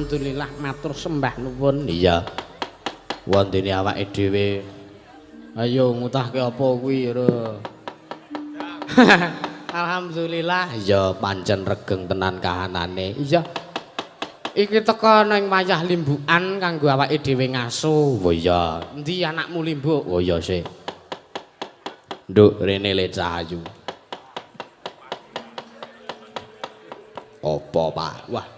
alhamdulillah matur sembah nuwun. Iya. Wondene awake dhewe. Ayo ngutahke apa kuwi, Ro? Alhamdulillah. Iya, pancen regeng tenan kahanane. Iya. Iki teko ning wayah limbukan kanggo awake dhewe ngaso. Oh iya. Endi anakmu limbuk? Oh iya sih. Nduk rene le Cahayu. Apa, Pak? Wah.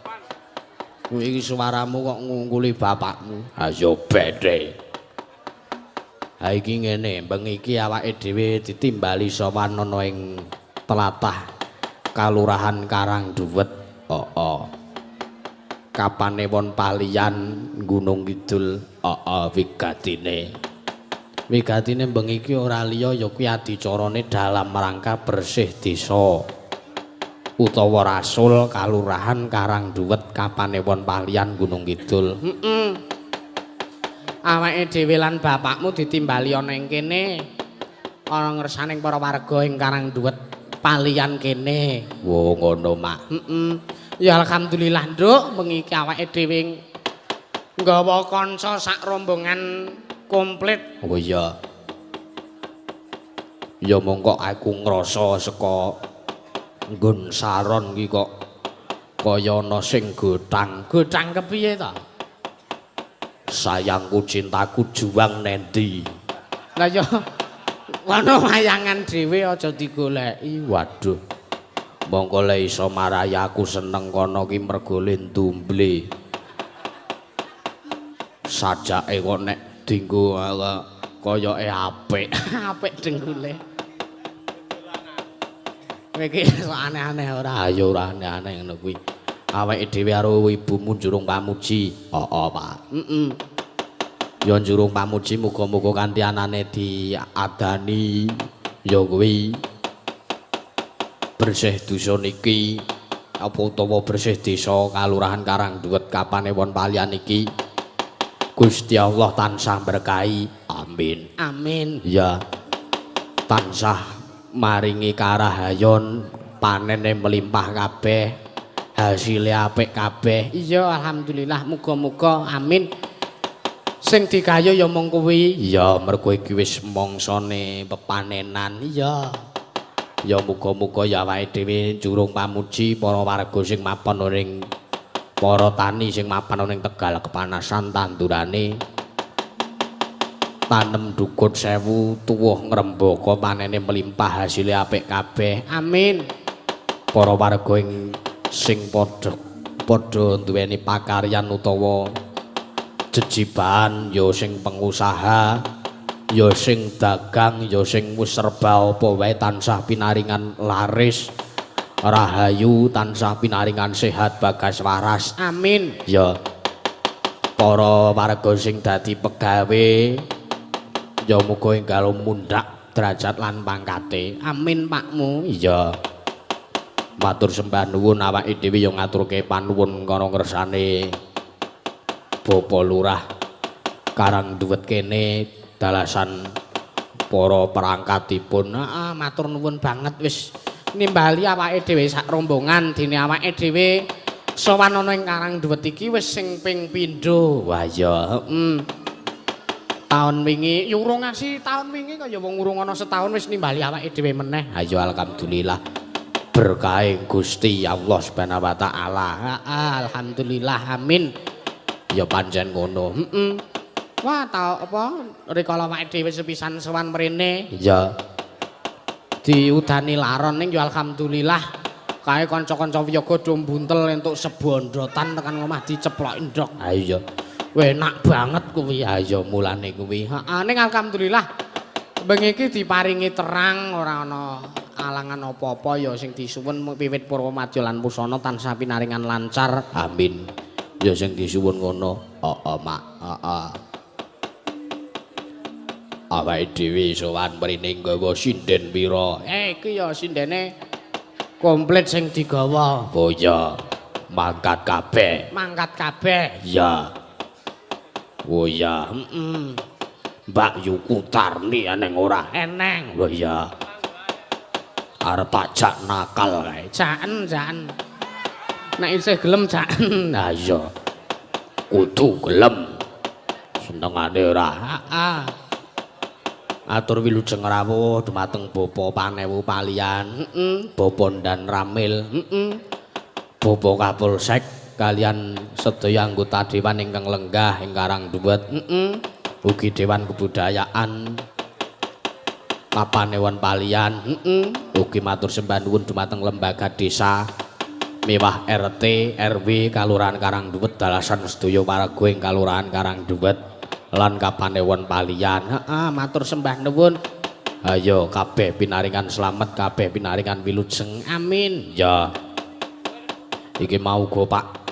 Kuwi iki suaramu kok ngungkuli bapakmu. Ayo bedhe. Ha iki ngene, bengi iki awake dhewe ditimbali sowan ana ing tlatah Kalurahan Karangduwet. Kapane won palian Gunung Kidul. Wigatine. Wigatine bengi iki ora liya ya kuwi adicarane dalam rangka bersih desa. Utawa Rasul Kalurahan Karangduwet kapane won palian Gunung Kidul. Awake dhewe lan bapakmu ditimbali ana ing kene. Ana ngersaning para warga ing Karangduwet palian kene. Wo ngono, Mak. Ya alhamdulillah, Nduk, bengi iki awake dhewe nggawa kanca sak rombongan komplit. Oh iya. Ya mongko aku ngrasa saka nggon saron iki kok kaya ana sing gotang. Gotang kepiye to? Sayangku cintaku juang nendi. Lah ya ana wayangan dhewe aja digoleki. Waduh. Mongko le iso marai aku seneng kono ki mergo le ndumble. Sajake kok nek dienggo koyoke apik. Apik denggule. Iki aneh-aneh ora. Ayo ora aneh-aneh ngono kuwi. Awake dhewe karo ibumu njurung pamuji. Pak. Ya njurung pamuji muga-muga kanthi anane diadani ya kuwi bersih dosa niki apa utawa bersih desa Kalurahan Karangduwet kapane won palian iki Gusti Allah tansah berkahi. Amin. Amin. Ya. Tansah maringi karahayon, panene melimpah kabeh, hasile apik kabeh. Iya alhamdulillah muga-muga amin. Sing digayo ya mung kuwi. Iya, mergo iki wis mangsane pepanenan. Iya. Ya muga-muga ya awake dhewe jurung pamuji para warga sing mapan ning para tani sing mapan ning Tegal kepanasan tandurane. Tanem dukut 1000 tuwuh ngrembaka panene melimpah hasile apik kabeh. Amin. Para warga sing padha duweni pakaryan utawa jejiban ya sing pengusaha ya sing dagang ya sing wis serba apa wae tansah pinaringan laris rahayu tansah pinaringan sehat bagas waras. Amin. Ya para warga sing dadi pegawe ya muga enggal mundhak derajat lan pangkate. Amin Pakmu. Iya. Matur sembah nuwun awake dhewe ya ngaturke panuwun kana ngersane Bapak Lurah Karangduwet kene dalasan para perangkatipun. Matur nuwun banget wis nimbali awake dhewe sak rombongan dene awake dhewe sowan ana ing Karangduwet iki wis sing ping pindho. Wah ya, Tahun wingi urung ngasih tahun wingi kaya wong urung ana setahun wis nimbali awake dhewe meneh. Ayo alhamdulillah berkahe Gusti Allah Subhanahu wa taala. Alhamdulillah amin. Ya pancen ngono. Wah, tau apa rikala awake dhewe sepisan sowan mrene. Iya. Diudani laron ning ya alhamdulillah. Kae kanca-kanca wiyaga do buntel entuk sebondotan tekan omah diceploki ndok. Ayo. Enak banget kuwi. Ayo mulane kuwi. Ning alhamdulillah bengi iki diparingi terang ora ana alangan apa-apa ya sing disuwun wiwit purwa madya lan pusana tansah pinaringan lancar. Amin. Ya sing disuwun ngono. Mak. Awake dhewe sowan mrene nggawa sinden pira? Iki ya sindene komplit sing digawa. Oh ya. Mangkat kabeh. Mangkat kabeh. Ya. Oh ya. Mbak Yu Kutarni eneng ora? Eneng. Oh ya. Arep tajak nakal kae. Jaken. Nek isih gelem jaken. Nah iya. kudu gelem senengane ora atur wilujeng rawuh dumateng bapa Panewu Palian bapa Dan Ramil bapa Kapolsek kalian sedaya anggota dewan ingkang lenggah ing Karang Duwet ugi dewan kebudayaan Papanewan Palian ugi matur sembah nuwun dumateng lembaga desa miwah RT RW Kalurahan Karang Duwet dalasan sedaya paraga ing Kalurahan Karang Duwet lan Kapanewan Palian matur sembah nuwun ayo kabeh pinaringan slamet kabeh pinaringan wilujeng amin ya iki mau go Pak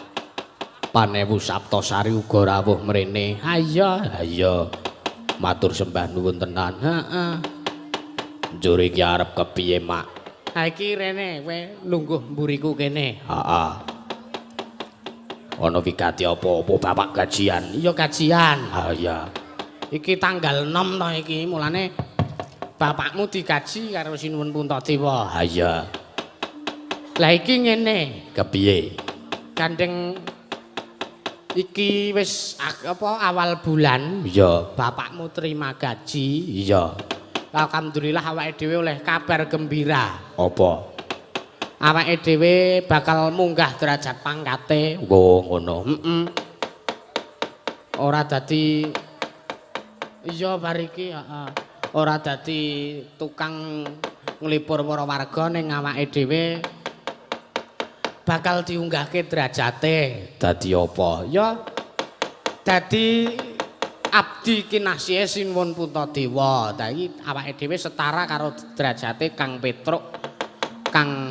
Panewu Saptosari uga rawuh mrene ayo matur sembah nuwun tenan njur iki arep kepiye Mak ha iki rene kowe lungguh mburiku kene ana wigati apa-apa Bapak gajian iya gajian iya iki tanggal 6 to iki mulane bapakmu digaji karo Sinuwun Puntadewa iya lah iki ngene kepiye gandeng iki wis awal bulan iya bapakmu terima gaji iya alhamdulillah awake dhewe oleh kabar gembira apa awake dhewe bakal munggah derajat pangkate ngono ora dadi iya bariki ora dadi tukang nglipur para warga ning awake dhewe bakal diunggahke derajate dadi apa ya dadi abdi kinasihe Sinuwun Puntadewa dadi awake dhewe setara karo derajate Kang Petruk Kang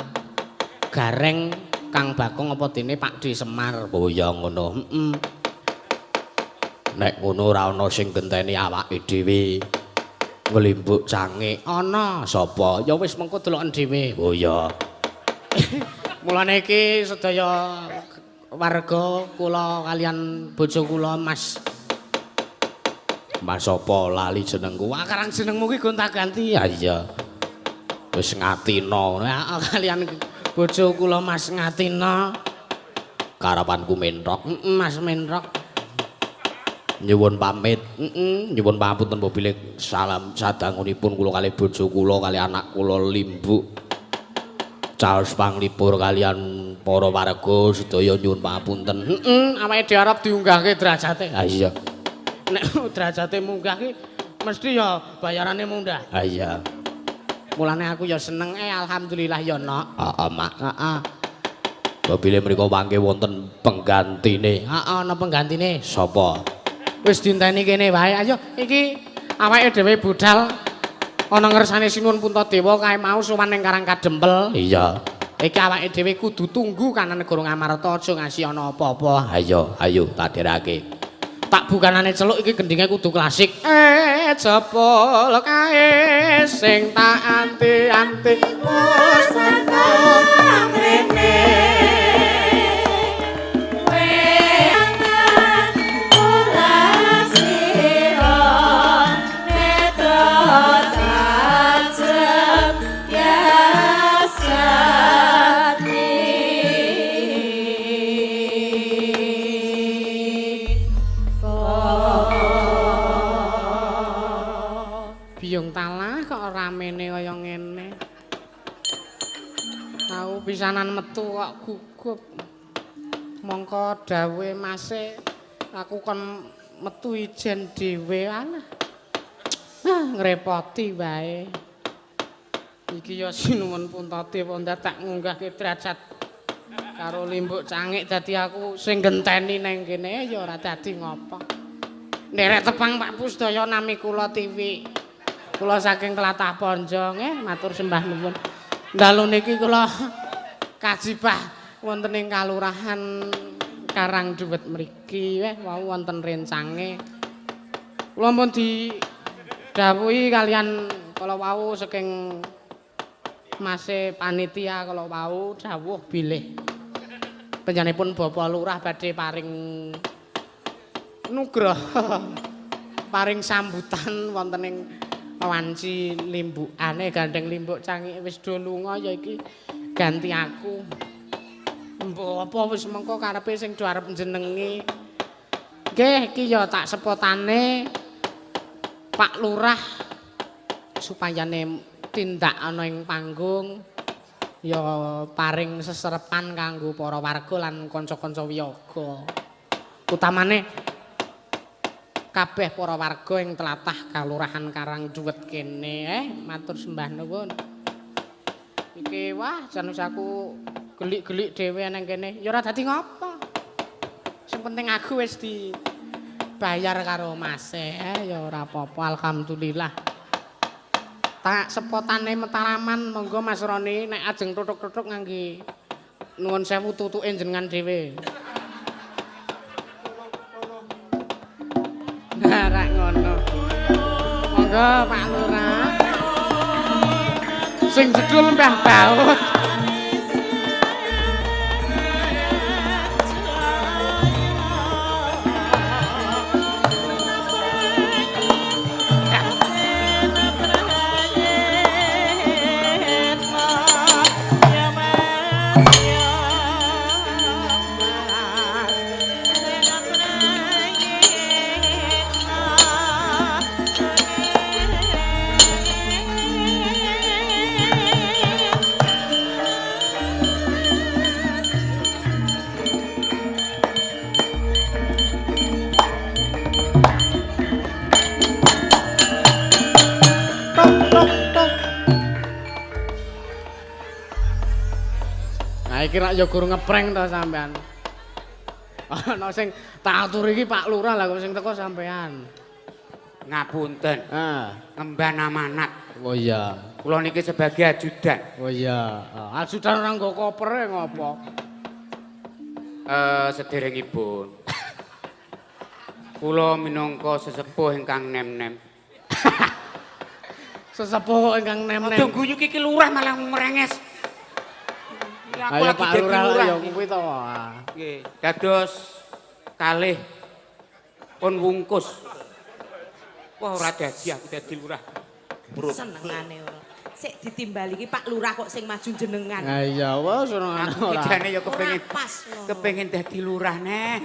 Gareng Kang Bakong apa dene Pak D Semar oh ya ngono nek ngono ora ana sing genteni awake dhewe nglimbuk cangik ana sapa ya wis mengko deloken dhewe oh ya mulane iki sedaya warga kula kalian bojo kula Mas apa lali jenengku karang jenengmu ki gonta-ganti iya wis Ngatina kalian bojo kula Mas Ngatina karapanku Menrok Mas Menrok nyuwun pamit nyuwun pangapunten mobilih salam sadangunipun kula kalih bojo kula kalih anak kula Limbuk Charles panglipur kalian para warga sedaya nyuwun pangapunten awake dhewe arep diunggahke derajate iya nek derajate munggah ki mesti ya bayarane munggah iya mulane aku ya seneng alhamdulillah ya Nok Mak mobilih mriku mangke wonten penggantine ana penggantine sapa wis dinteni kene wae ayo iki awake dhewe budal ana ngersane Sinuwun Puntadewa kae mau sowan ning Karang Kadempel iya iki awake dhewe kudu tunggu kana negara Ngamarta aja ngasih ana apa-apa ayo tak derake tak bukanane celuk iki gendinge kudu klasik jebol kae sing tak anti-anti wis tekan mrene pisanan metu kok gugup mongko dawe mase aku kon metu ijen dhewe alah ngrepoti wae iki ya Sinuwun Puntadewa tak ngunggahke derajat karo Limbuk Cangik dadi aku sing genteni nang kene ya ora dadi ngopo nderek tepang Pak Pusdaya nami kula TV kula saking tlatah Ponjo nggih matur sembah nuwun dalu niki kula kajibah wonten ing Kalurahan Karang Duwet mriki wau wonten rencange kula pun didhawuhi kalian kala wau saking Mase panitia kala wau dawuh bilih panjenenganipun Bapak Lurah badhe paring nugraha paring sambutan wonten ing wanci limbukane gandeng Limbuk Cangik wis do lunga ya iki ganti aku. Mbok apa wis mengko karepe sing do arep jenengi. Nggih, iki ya tak sepotane Pak Lurah supayane tindak ana ing panggung ya paring seserepan kanggo para warga lan kanca-kanca wiyaga. Utamane kabeh para warga ing tlatah Kalurahan Karangduwet kene, matur sembah nuwun. Iki wah jan aku gelik-gelik dhewe nang kene. Ya ora dadi ngopo. Sing penting aku wis dibayar karo Mas ya ora apa-apa alhamdulillah. Tak sepotane Mataraman monggo Mas Roni nek ajeng tutuk-tutuk ngangge nuwun sewu tutuke jenengan dhewe. Nah, rak ngono. Monggo Pak Lurah. Sing jedul Mbah Baut. Iki rak ya guru ngeprank to sampean. Ana sing tak atur iki Pak Lurah lah kok sing teko sampean. Ngapunten. Ngemban amanat. Oh iya. Kula niki sebagai ajudan. Oh iya. Ajudan ora nggo kopere ngopo? Sederengipun. Kula minangka sesepuh ingkang nem-nem. Sesepuh ingkang nem-nem. Aja guyu iki lurah malah merenges. Aku Ayo lagi Pak dadi Lurah lurah. ya kuwi to. Nggih, dados kalih pun wungkus. Wah ora dadi aku dadi lurah. Senengane ora. Sik ditimbali iki Pak Lurah kok sing maju jenengan. Ha iya wis ora. Aku jane ya kepengin Ora pas ngono. kepengin dadi lurah nek.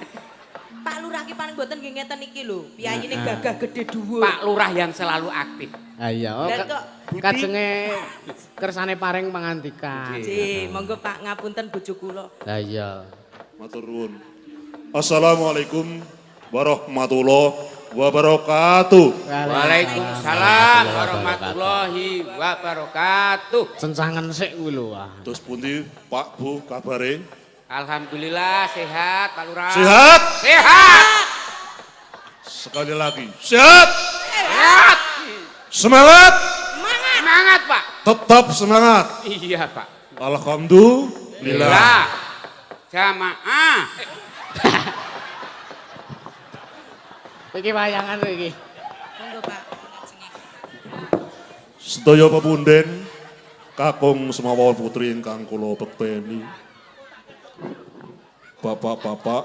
Pak Lurah ki paling mboten nggih ngeten iki lho. Piyayine gagah gede dhuwur. Pak Lurah yang selalu aktif. Ha iya. Lah kok Kajenge kersane paring pangandikan. Nggih, monggo Pak ngapunten bojo kula. Lah iya. Matur nuwun. Assalamualaikum warahmatullahi wabarakatuh. Waalaikumsalam warahmatullahi wabarakatuh. Cencangan sik kuwi lho. Terus pundi Pak Bu kabare? Alhamdulillah sehat Pak Lurah. Sehat? Sehat. Sekali lagi. Sehat? Sehat. Semangat? Semangat Pak. Tetap semangat. Iya Pak. Alhamdulillah. Lah. Jamaah. Iki wayangan lho iki. Monggo Pak. Sedaya pepunden kakung semawa putri ingkang kula bekteni. Bapak-bapak,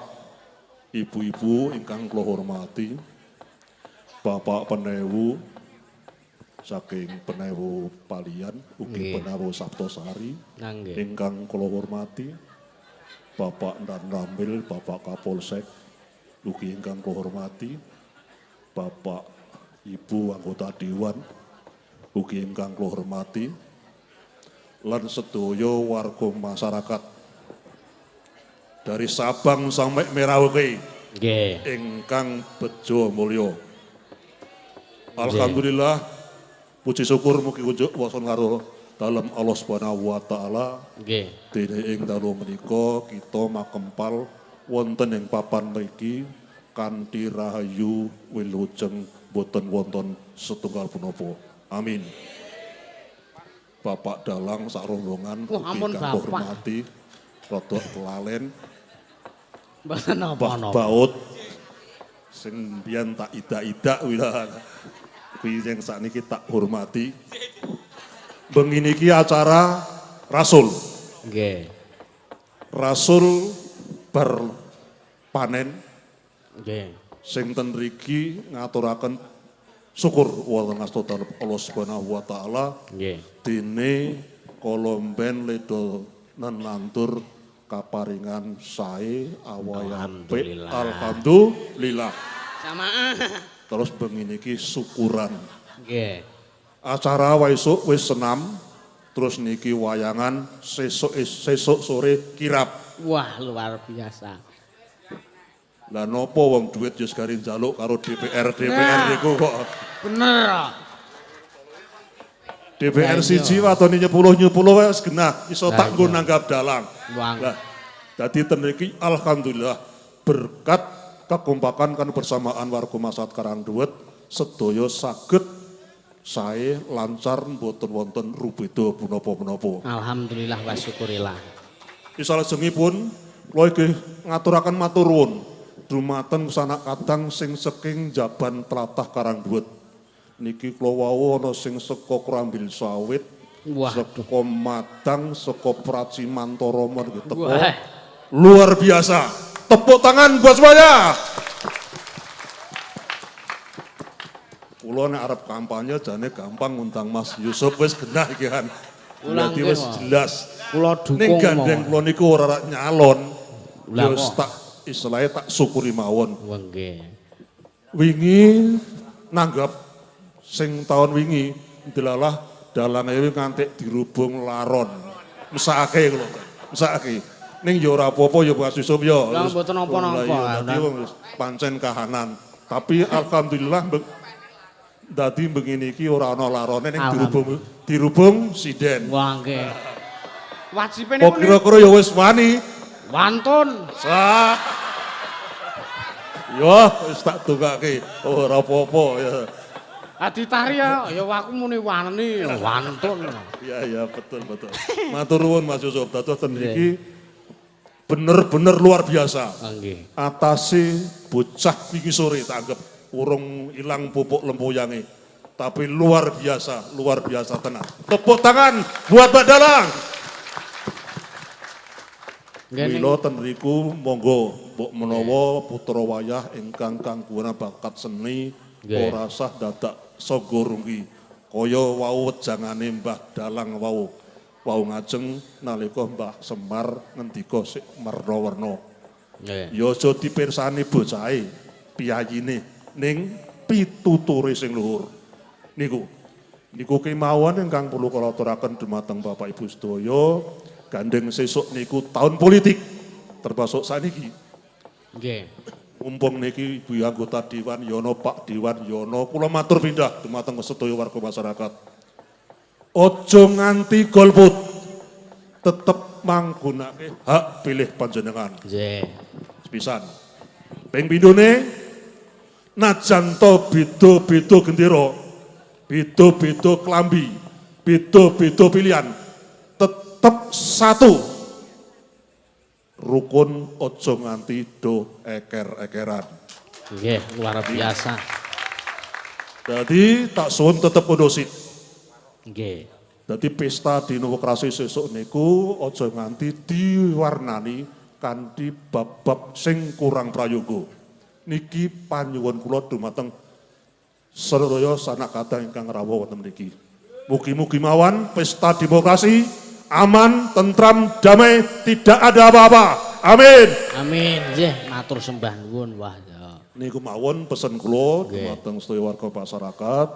ibu-ibu ingkang kula hormati. Bapak Penewu saking Penewu Palian ugi Penewu Saptosari Nggih. ingkang kula hormati. Bapak Dan Rambil, Bapak Kapolsek ugi ingkang kula hormati. Bapak Ibu anggota dewan ugi ingkang kula hormati. Lan sedaya warga masyarakat dari Sabang sampai Merauke Nggih. ingkang bejo mulya. Alhamdulillah puji syukur mugi kunjuk wason karo dalem Allah Subhanahu wa taala. Nggih. Dene ing dalu menika kita makempal wonten ing papan mriki kanthi rahayu wilujeng boten wonten setunggal punapa. Amin. Bapak Dalang sak rombongan Wah, ampun, ingkang Bapak. hormati rada kelalen Mboten Mbah napa-napa. Baut sing biyen tak idak-idak kuwi sing sakniki tak hormati. Bengi niki acara Rasul. Nggih. Rasul bar panen Nggih. sing ten mriki ngaturaken syukur wonten asta Allah Subhanahu wa taala Nggih. dene Kolomben ledo nenantur kaparingan sae awayang apik. Alhamdulillah. Alhamdulillah. Sama. Terus bengi niki syukuran. Nggih. Acara esuk wis senam, terus niki wayangan sesuk sore kirap. Wah, luar biasa. Lah nopo wong duit yo sekali njaluk karo DPR niku kok. Bener. DPR Lah, siji iya. watone nyepuluh wis genah iso Lah, tak nggo iya. nanggap dalang. Wang. Lah dadi ten mriki alhamdulillah berkat kekompakan kan bersamaan warga Masat Karangduwet sedaya saged sae lancar mboten wonten rubeda punapa-punapa. Alhamdulillah wa syukurillah. Salajengipun kula inggih ngaturaken matur nuwun dumateng sanak kadang sing saking Jaban Tlatah Karangduwet. Niki kula wau ana sing saka Krambil Sawit, Wah, saka Madang, saka Praci Mantara nggih teko. Wah. Luar biasa. Tepuk tangan buat semuanya. Kula nek arep kampanye jane gampang ngundang Mas Yusuf wis genah iki kan. Ulang Berarti nggih, wis Mas. jelas. Kula dukung Ning gandeng mawon. kula niku ora nyalon. Lah, Wis kok. tak istilahnya tak syukuri mawon. Wah, nggih. Wingi nanggap sing tahun wingi delalah dalange ngantek dirubung laron. Mesake kula. Mesake. Ning ya ora apa-apa ya Mas Yusuf ya. Lah, Wis- mboten napa-napa, Lah, iya, Nah. dadi wong wis pancen kahanan. Tapi alhamdulillah dadi begini iki ora ana larone ning dirubung siden. Wah, nggih. Wajibe Kok niku kira-kira ya wis wani. wantun. Sak. Yo wis tak dongake. Ora apa-apa ya. Adi tari ya aku muni wani, wantun. Iya betul. Matur nuwun Mas Yusuf. Dados ten iki bener-bener luar biasa. Nggih. Atase bocah wingi sore tak anggap urung ilang pupuk lempoyange. Tapi luar biasa tenan. Tepuk tangan buat Mbak Dalang. Nggih, ning- Mila ten mriku monggo mbok menawa putra wayah ingkang kangguan bakat seni Nggih. ora sah dadak saga rungki. Kaya wau wejangane Mbah Dalang wau. Wau ngajeng nalika Mbah Semar ngendika sik merna-werna. Nggih. Ya aja dipirsani bocahe, piyayine ning pituture sing luhur. Niku kemawon ingkang perlu kula aturaken dumateng Bapak Ibu sedaya. Gandeng sesuk niku tahun politik termasuk saniki. Nggih. Mumpung niki Ibu anggota Dewan Yono Pak Dewan Yono kula matur pindah dumateng sedaya warga masyarakat. Aja nganti golput. Tetep manggunake hak pilih panjenengan. Nggih. Sepisan. Ping pindhone najan to beda-beda gendera, beda-beda klambi, beda-beda pilihan, tetep satu. Rukun aja nganti do eker-ekeran. Nggih, luar biasa. Jadi tak suwun tetep kondusit. Nggih. Jadi pesta demokrasi sesuk niku aja nganti diwarnani kanthi bab-bab sing kurang prayoga. Niki panyuwun kula dumateng sedaya sanak kadang ingkang rawuh wonten mriki. Mugi-mugi mawon pesta demokrasi aman, tentram, damai, tidak ada apa-apa. Amin. Amin. Nggih, matur sembah nuwun. Wah, ya. Niku mawon pesen kula Nggih. dumateng sedaya warga masyarakat.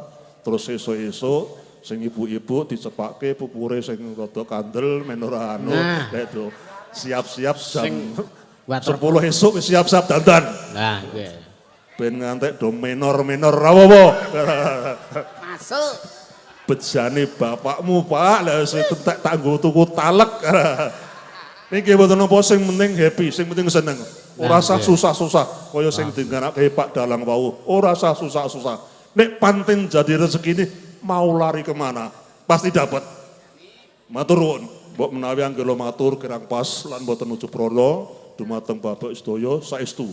Terus esuk-esuk sing ibu-ibu dicepake pupure sing rada kandel men ora anu. Nah. Lek do siap-siap jam Sing water. 10 esuk wis siap-siap dandan. Nah, nggih. Ben ngantek do menor-menor ra apa. Masuk. Bejane bapakmu, Pak. Lah wis entek tak nggo tuku talek. Niki mboten napa sing penting happy, sing penting seneng. Ora usah susah-susah kaya sing dinganake Pak Dalang wau. Ora usah susah-susah. Nek panten jadi rezeki ini mau lari kemana? Pasti dapat. Matur nuwun. Mbok menawi anggela matur kirang pas lan mboten ujug prana dumateng Bapak sedaya saestu.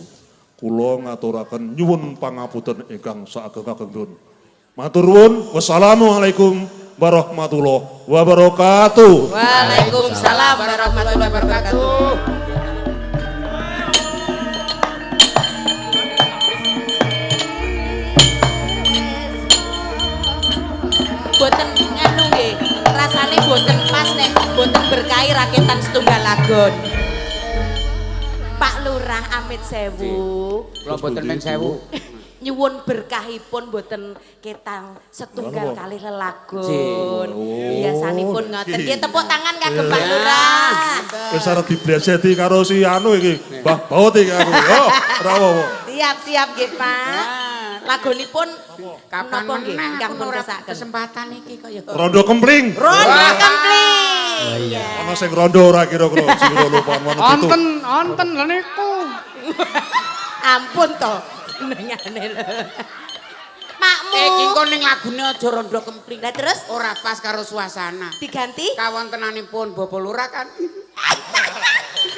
Kula ngaturaken nyuwun pangapunten ingkang saageng-agengipun. Matur nuwun. Wassalamualaikum warahmatullahi wabarakatuh. Waalaikumsalam warahmatullahi wabarakatuh. Boten nganu nggih, rasane boten pas nek boten berkahi raketan setunggal lagon. amit sewu. Kula mboten men 1000. Nyuwun berkahipun boten ketang setunggal Kenapa? kalih lelagon. Oh. Biasanipun ngoten. Nggih tepuk tangan kagem Pak Lurah. Wis arep dibleseti karo si anu iki. Mbah Baut iki aku. Yo, ora apa-apa. Siap nggih Pak. Lagonipun Kapan menapa nggih meneh ingkang aku pun ora kesaken? kesempatan iki kaya. Rondo kempling. Rondo kempling. Oh iya. Ana sing rondo ora kira-kira sira lupa ngono itu. Onten lho niku. Ampun to. Senengane lho. Makmu. Iki kok ning lagune aja rondo kempling. Lah terus Ora pas karo suasana. diganti Kawontenanipun Bapak Lurah kan.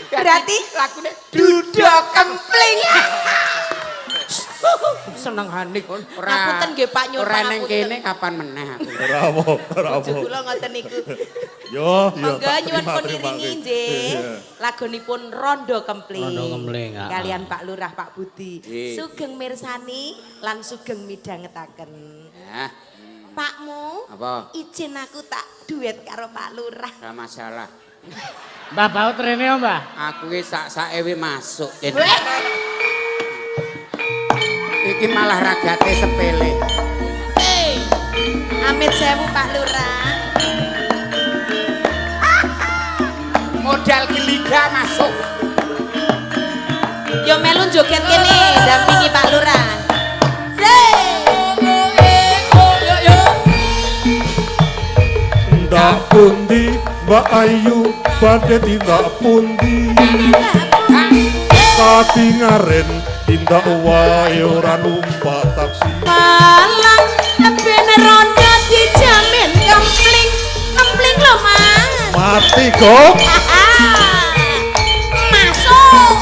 berarti Lagune duduk kempling. Senengane kon. ora. Ngapunten nggih Pak nyuwun Ora ning pangapunten. kene kapan meneh aku. Ora apa, ora apa. Bojo kula ngoten niku. Yo, yo. Monggo nyuwun pun terima iringi kasih. nggih. Iya. Lagonipun Rondo Kempling. Rondo Kempling, ah. Kalian Pak Lurah, Pak Budi. Nggih. Sugeng mirsani lan sugeng midhangetaken. Ya, Pakmu, apa? izin aku tak duet karo Pak Lurah. Ora masalah. Mbah Baut rene ya, Mbah. Aku ki sak-sakewe masuk. Weh, Iki malah ragate sepele. amit sewu Pak Lurah. Modal geliga masuk. Yo melu joget kene dampingi Pak Lurah. Tindak pundi Mbak Ayu badhe tindak pundi katingaren tindak wae ora numpak taksi Malang ben rondo dijamin kempling. Kempling lho, Mas. mati kok Masuk.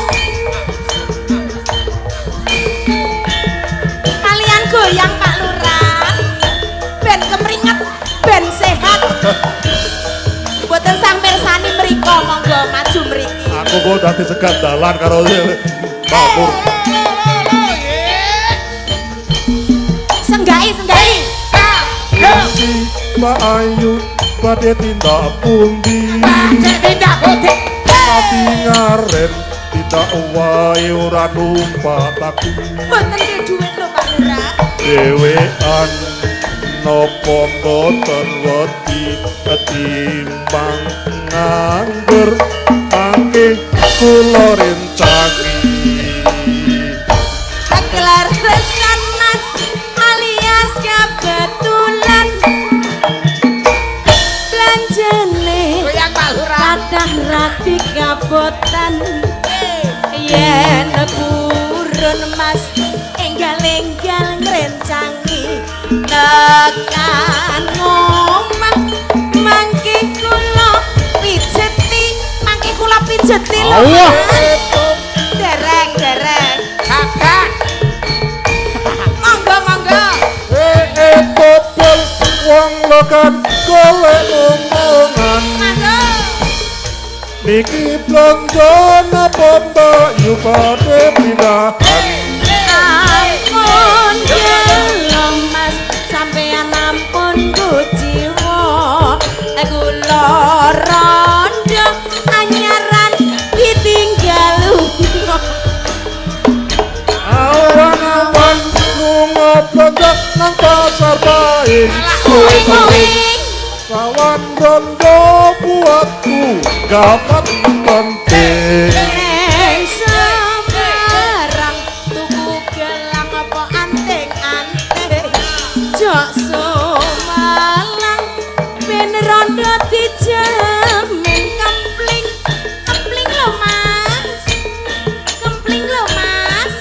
Kalian goyang Pak Lurah. Ben kemringet, ben sehat. Boten sang mirsani mriko monggo maju mriki. aku kok dadi segat dalan karo Mbak Pur Senggai. Pundi Mbak Ayu badhe tindak pundi Tidak boleh. katingaren tindak wae ora numpak taksi Boten ke duit lho Pak Lurah. dhewean napa boten wedi ketimbang nganggur angke kula rencangi Gelar resanan alias kebetulan belanjane Goyang Pak Lurah. kadah rati kabotan yen kurun mas enggal-enggal ngrencangi tekan ngomong mangke kula pijeti lho dereng Kakak. monggo bobol wong lokan golek omongan masuk niki blonjo napa mbak yu padhe pindahan ampun jelem mas sampeyan ampun kujiwa kula rondo anyaran ditinggal awan-awan lunga blonjo nang pasar bae kuing kawan rondo buatku gapat penting neng sembarang tuku gelang apa anting-anting jok sumalang ben rondo dijamin kempling lho mas kempling lho mas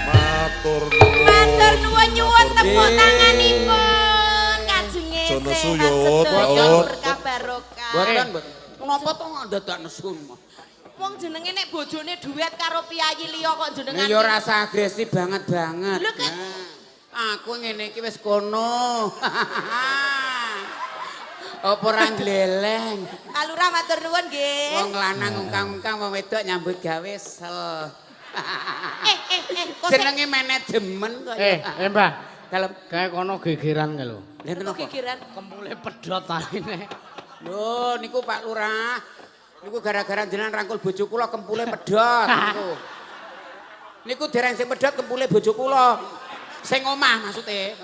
matur matur nuwun nuwun nyuwun tepuk tanganipun kajenge Jono sehat suyut, sedaya Baut. berkah barokah Boten, boten. Menapa to dadak nesun? wong jenenge nek bojone duet karo piyayi liya kok jenengan Ya rasa agresif banget. Lho, kan- Nah, aku ngene iki wis kono. Apa ora gleleng? Pak Lurah matur nuwun nggih Wong lanang ungkang-ungkang wong wedok nyambut gawe sel. kok sing Jenenge manajemen kok. Mbah. Dalem. Kayak kono gegeran kae lho. Lha enten Kok apa? gegeran? Kempule pedhot aline. Lho niku Pak Lurah. Niku gara-gara jenengan rangkul bojo kula kempule pedhot niku. Niku dereng sing pedhot kempule bojo kula. Sing omah maksude.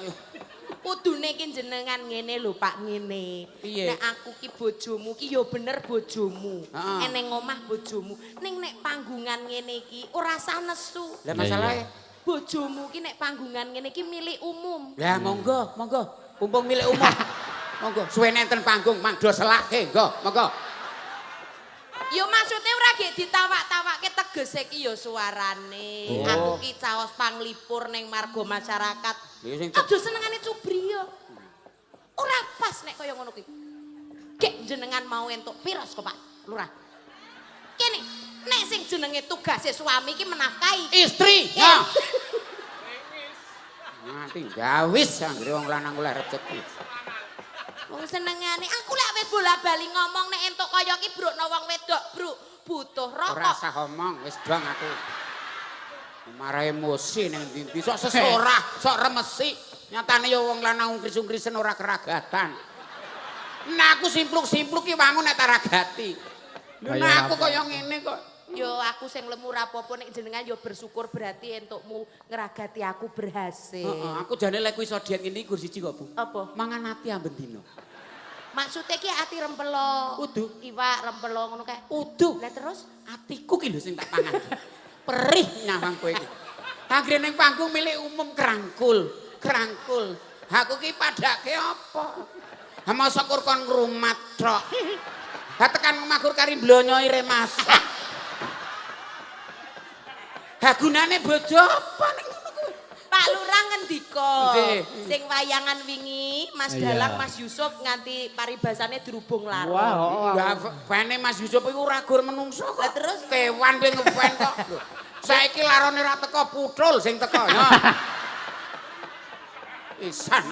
Kudune iki jenengan ngene lho Pak ngene. Piye? Nek aku ki bojomu ki ya bener bojomu. Heeh. Eneng omah bojomu. Ning nek panggungan ngene iki ora sah nesu. Lah masalahe Bojomu ki nek panggungan ngene iki milik umum. lah monggo, monggo. Mumpung milik umum. Monggo, suwene enten panggung mangdo selake, monggo. Yo maksudnya ora gek ditawak-tawakke tegese iki ya suarane. Oh. Aku ki caos panglipur ning marga masyarakat. Lha sing Aja senengane cubriya. Ora pas nek kaya ngono ki. Gek jenengan mau entuk piros kok Pak Lurah. Kene nek sing jenenge tugase suami ki menafkahi. istri. Ya. Mati gawis anggere wong lanang oleh rezeki. Wong senengane aku lek wis bola-bali ngomong nek entuk kaya ki brukno wong wedok, Bruk, butuh Ora rokok. usah omong, wis dong aku. Marah emosi ning ndi sok sesorah, sok remesi. Nyatane ya wong lanang ungkris-ungkrisen ora keragatan. Nah aku simpluk-simpluk ki wangun nek taragati. Nah aku kaya ngene kok. Yo aku sing lemu rapopo nek jenengan yo bersyukur berarti entukmu ngeragati aku berhasil. Heeh, aku jane lek iso diet ngene iki gur siji kok, Bu. Apa? Mangan ati amben dino. Maksudnya ki ati rempelo. Udu. Iwak rempelo ngono kae. Uduh, Lah terus atiku ki lho sing tak pangan. Perih nyawang kowe iki. Anggere ning panggung milik umum kerangkul. Aku ki padake apa? Ha mosok kur kon ngrumat tok. Ha tekan omah kur kari blonyoi remasak. Ha gunane bojo apa ning ngono kuwi? Pak Lurah ngendika Nggih. sing wayangan wingi Mas Iya. Dalang Mas Yusuf nganti paribasane dirubung laro. Wah, Lah fene Mas Yusuf iku ora gur menungso kok. Lah terus? Kewan kowe ngefen kok. Lho, saiki larone ra teko putul sing teko. Ya. Isan.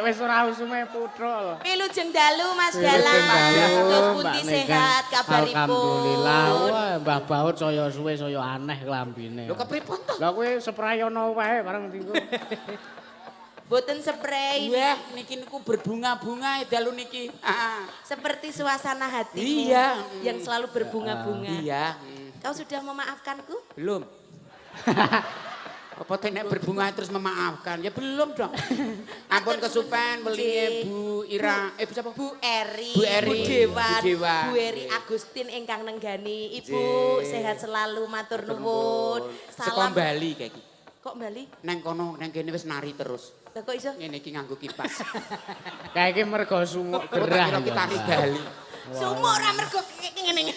Wis ora usume putrul. Wilujeng dalu Mas Wilujeng Dalang. dalu, Terus Mbak pundi Megan. sehat kabaripun? Alhamdulillah. Wah, Mbah Baut saya suwe saya aneh klambine. Lho kepripun to? Lah kowe sprayana wae bareng tinggu. Boten spray. Wah, niki niku berbunga-bunga dalu niki. Seperti suasana hatimu Iya. yang selalu berbunga-bunga. Iya. Kau sudah memaafkanku? Belum. Apa teh nek berbunga terus memaafkan? Ya belum dong. Ampun kesupen welinge Bu Ira, siapa? Bu Eri, Bu Eri, Bu Dewan, Bu Dewan. Bu Eri Agustin ingkang nenggani. Ibu Jih. sehat selalu, matur nuwun. Saka Salam. Bali kayak iki. Kok Bali? Neng kono neng kene wis nari terus. Lah kok iso? Ngene iki nganggo kipas. Kayak iki mergo sumuk Kok tak gerah. kira ya, kita Mbak. Bali. Sumuk ora mergo ngene-ngene.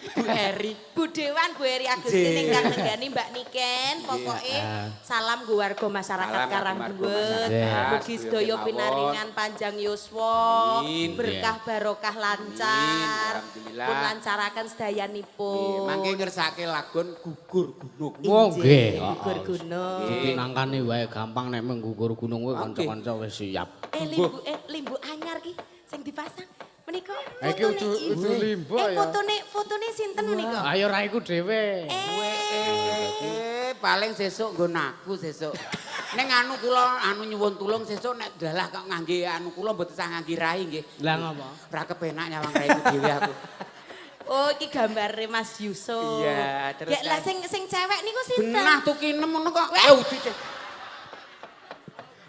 Bu Eri. Bu Dewan, Bu Eri Agustin Jih. ingkang nenggani Mbak Niken. Pokoke salam go warga masyarakat Salam Karangduwet. warga masyarakat. Mugi sedaya Sedaya pinaringan panjang yuswa, Amin. berkah barokah lancar. Alhamdulillah. Pun lancaraken sedayanipun. Mangke ngersake lagun gugur gunung. Oh, nggih. Gugur gunung. Pinangkane wae gampang nek menggugur gunung kuwi Oke. kanca-kanca wis siap. Limbu anyar ki sing dipasang menika. Iki udu limbo ya. Fotone sinten menika? Ayo ra iku dhewe. Paling sesuk nggon aku sesuk. Ning anu kula anu nyuwun tulung sesuk nek dalah kok ngangge anu kula mboten sah ngangge rai nggih. Lah ngopo? Ora kepenak nyawang raiku dhewe aku. Oh, iki gambare Mas Yusuf. Iya, terus Ya lah kan- sing cewek niku sinten? Benah tukinem ngono kok. Weh. Udu cek.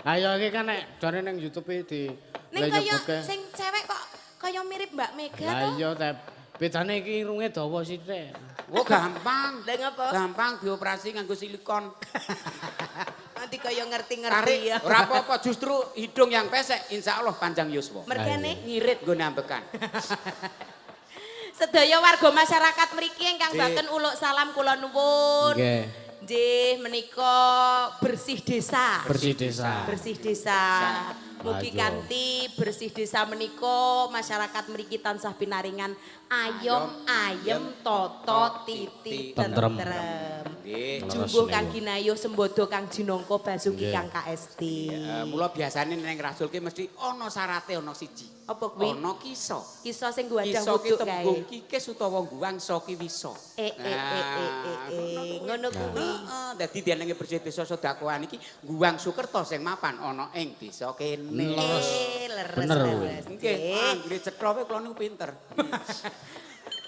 Ayo iki kan nek jane ning YouTube di Ning lah kaya nyebuke. sing cewek kok kaya mirip Mbak Mega Lah to? iya teh bedane iki irunge dawa sithik. Oh gampang. Lah ngapa? Gampang dioperasi nganggo silikon. Nanti kaya ngerti-ngerti Tarik. ya. Ora apa-apa justru hidung yang pesek insyaallah panjang yuswa. Mergane Ngirit nggo nambekan. sedaya warga masyarakat mriki ingkang Nggih. baken uluk salam kula nuwun. Nggih. Nggih menika bersih desa. Bersih desa. Bersih desa. Mugi Ayo. kanthi bersih desa menika masyarakat mriki tansah pinaringan ayem toto titi Tentrem. Nggih. Jumbuh Kang Ginayo sembodo Kang Jinongko Basuki Nggih. Kang KST. Mula biasane ning rasul ki mesti ana syarate ana siji. Apa kuwi? Ana kisa. Kisah sing gwadah Kisa ki wuduk tembung kae. kikis utawa guwangsa ki wisa. Ngono kuwi. Heeh, dadi dianenge bersih desa sedakoan iki guwang Sukerto sing mapan ana ing desa kene. Leres. Leres. Bener kuwi. leres. Nggih, anggere cetha wae kula niku pinter.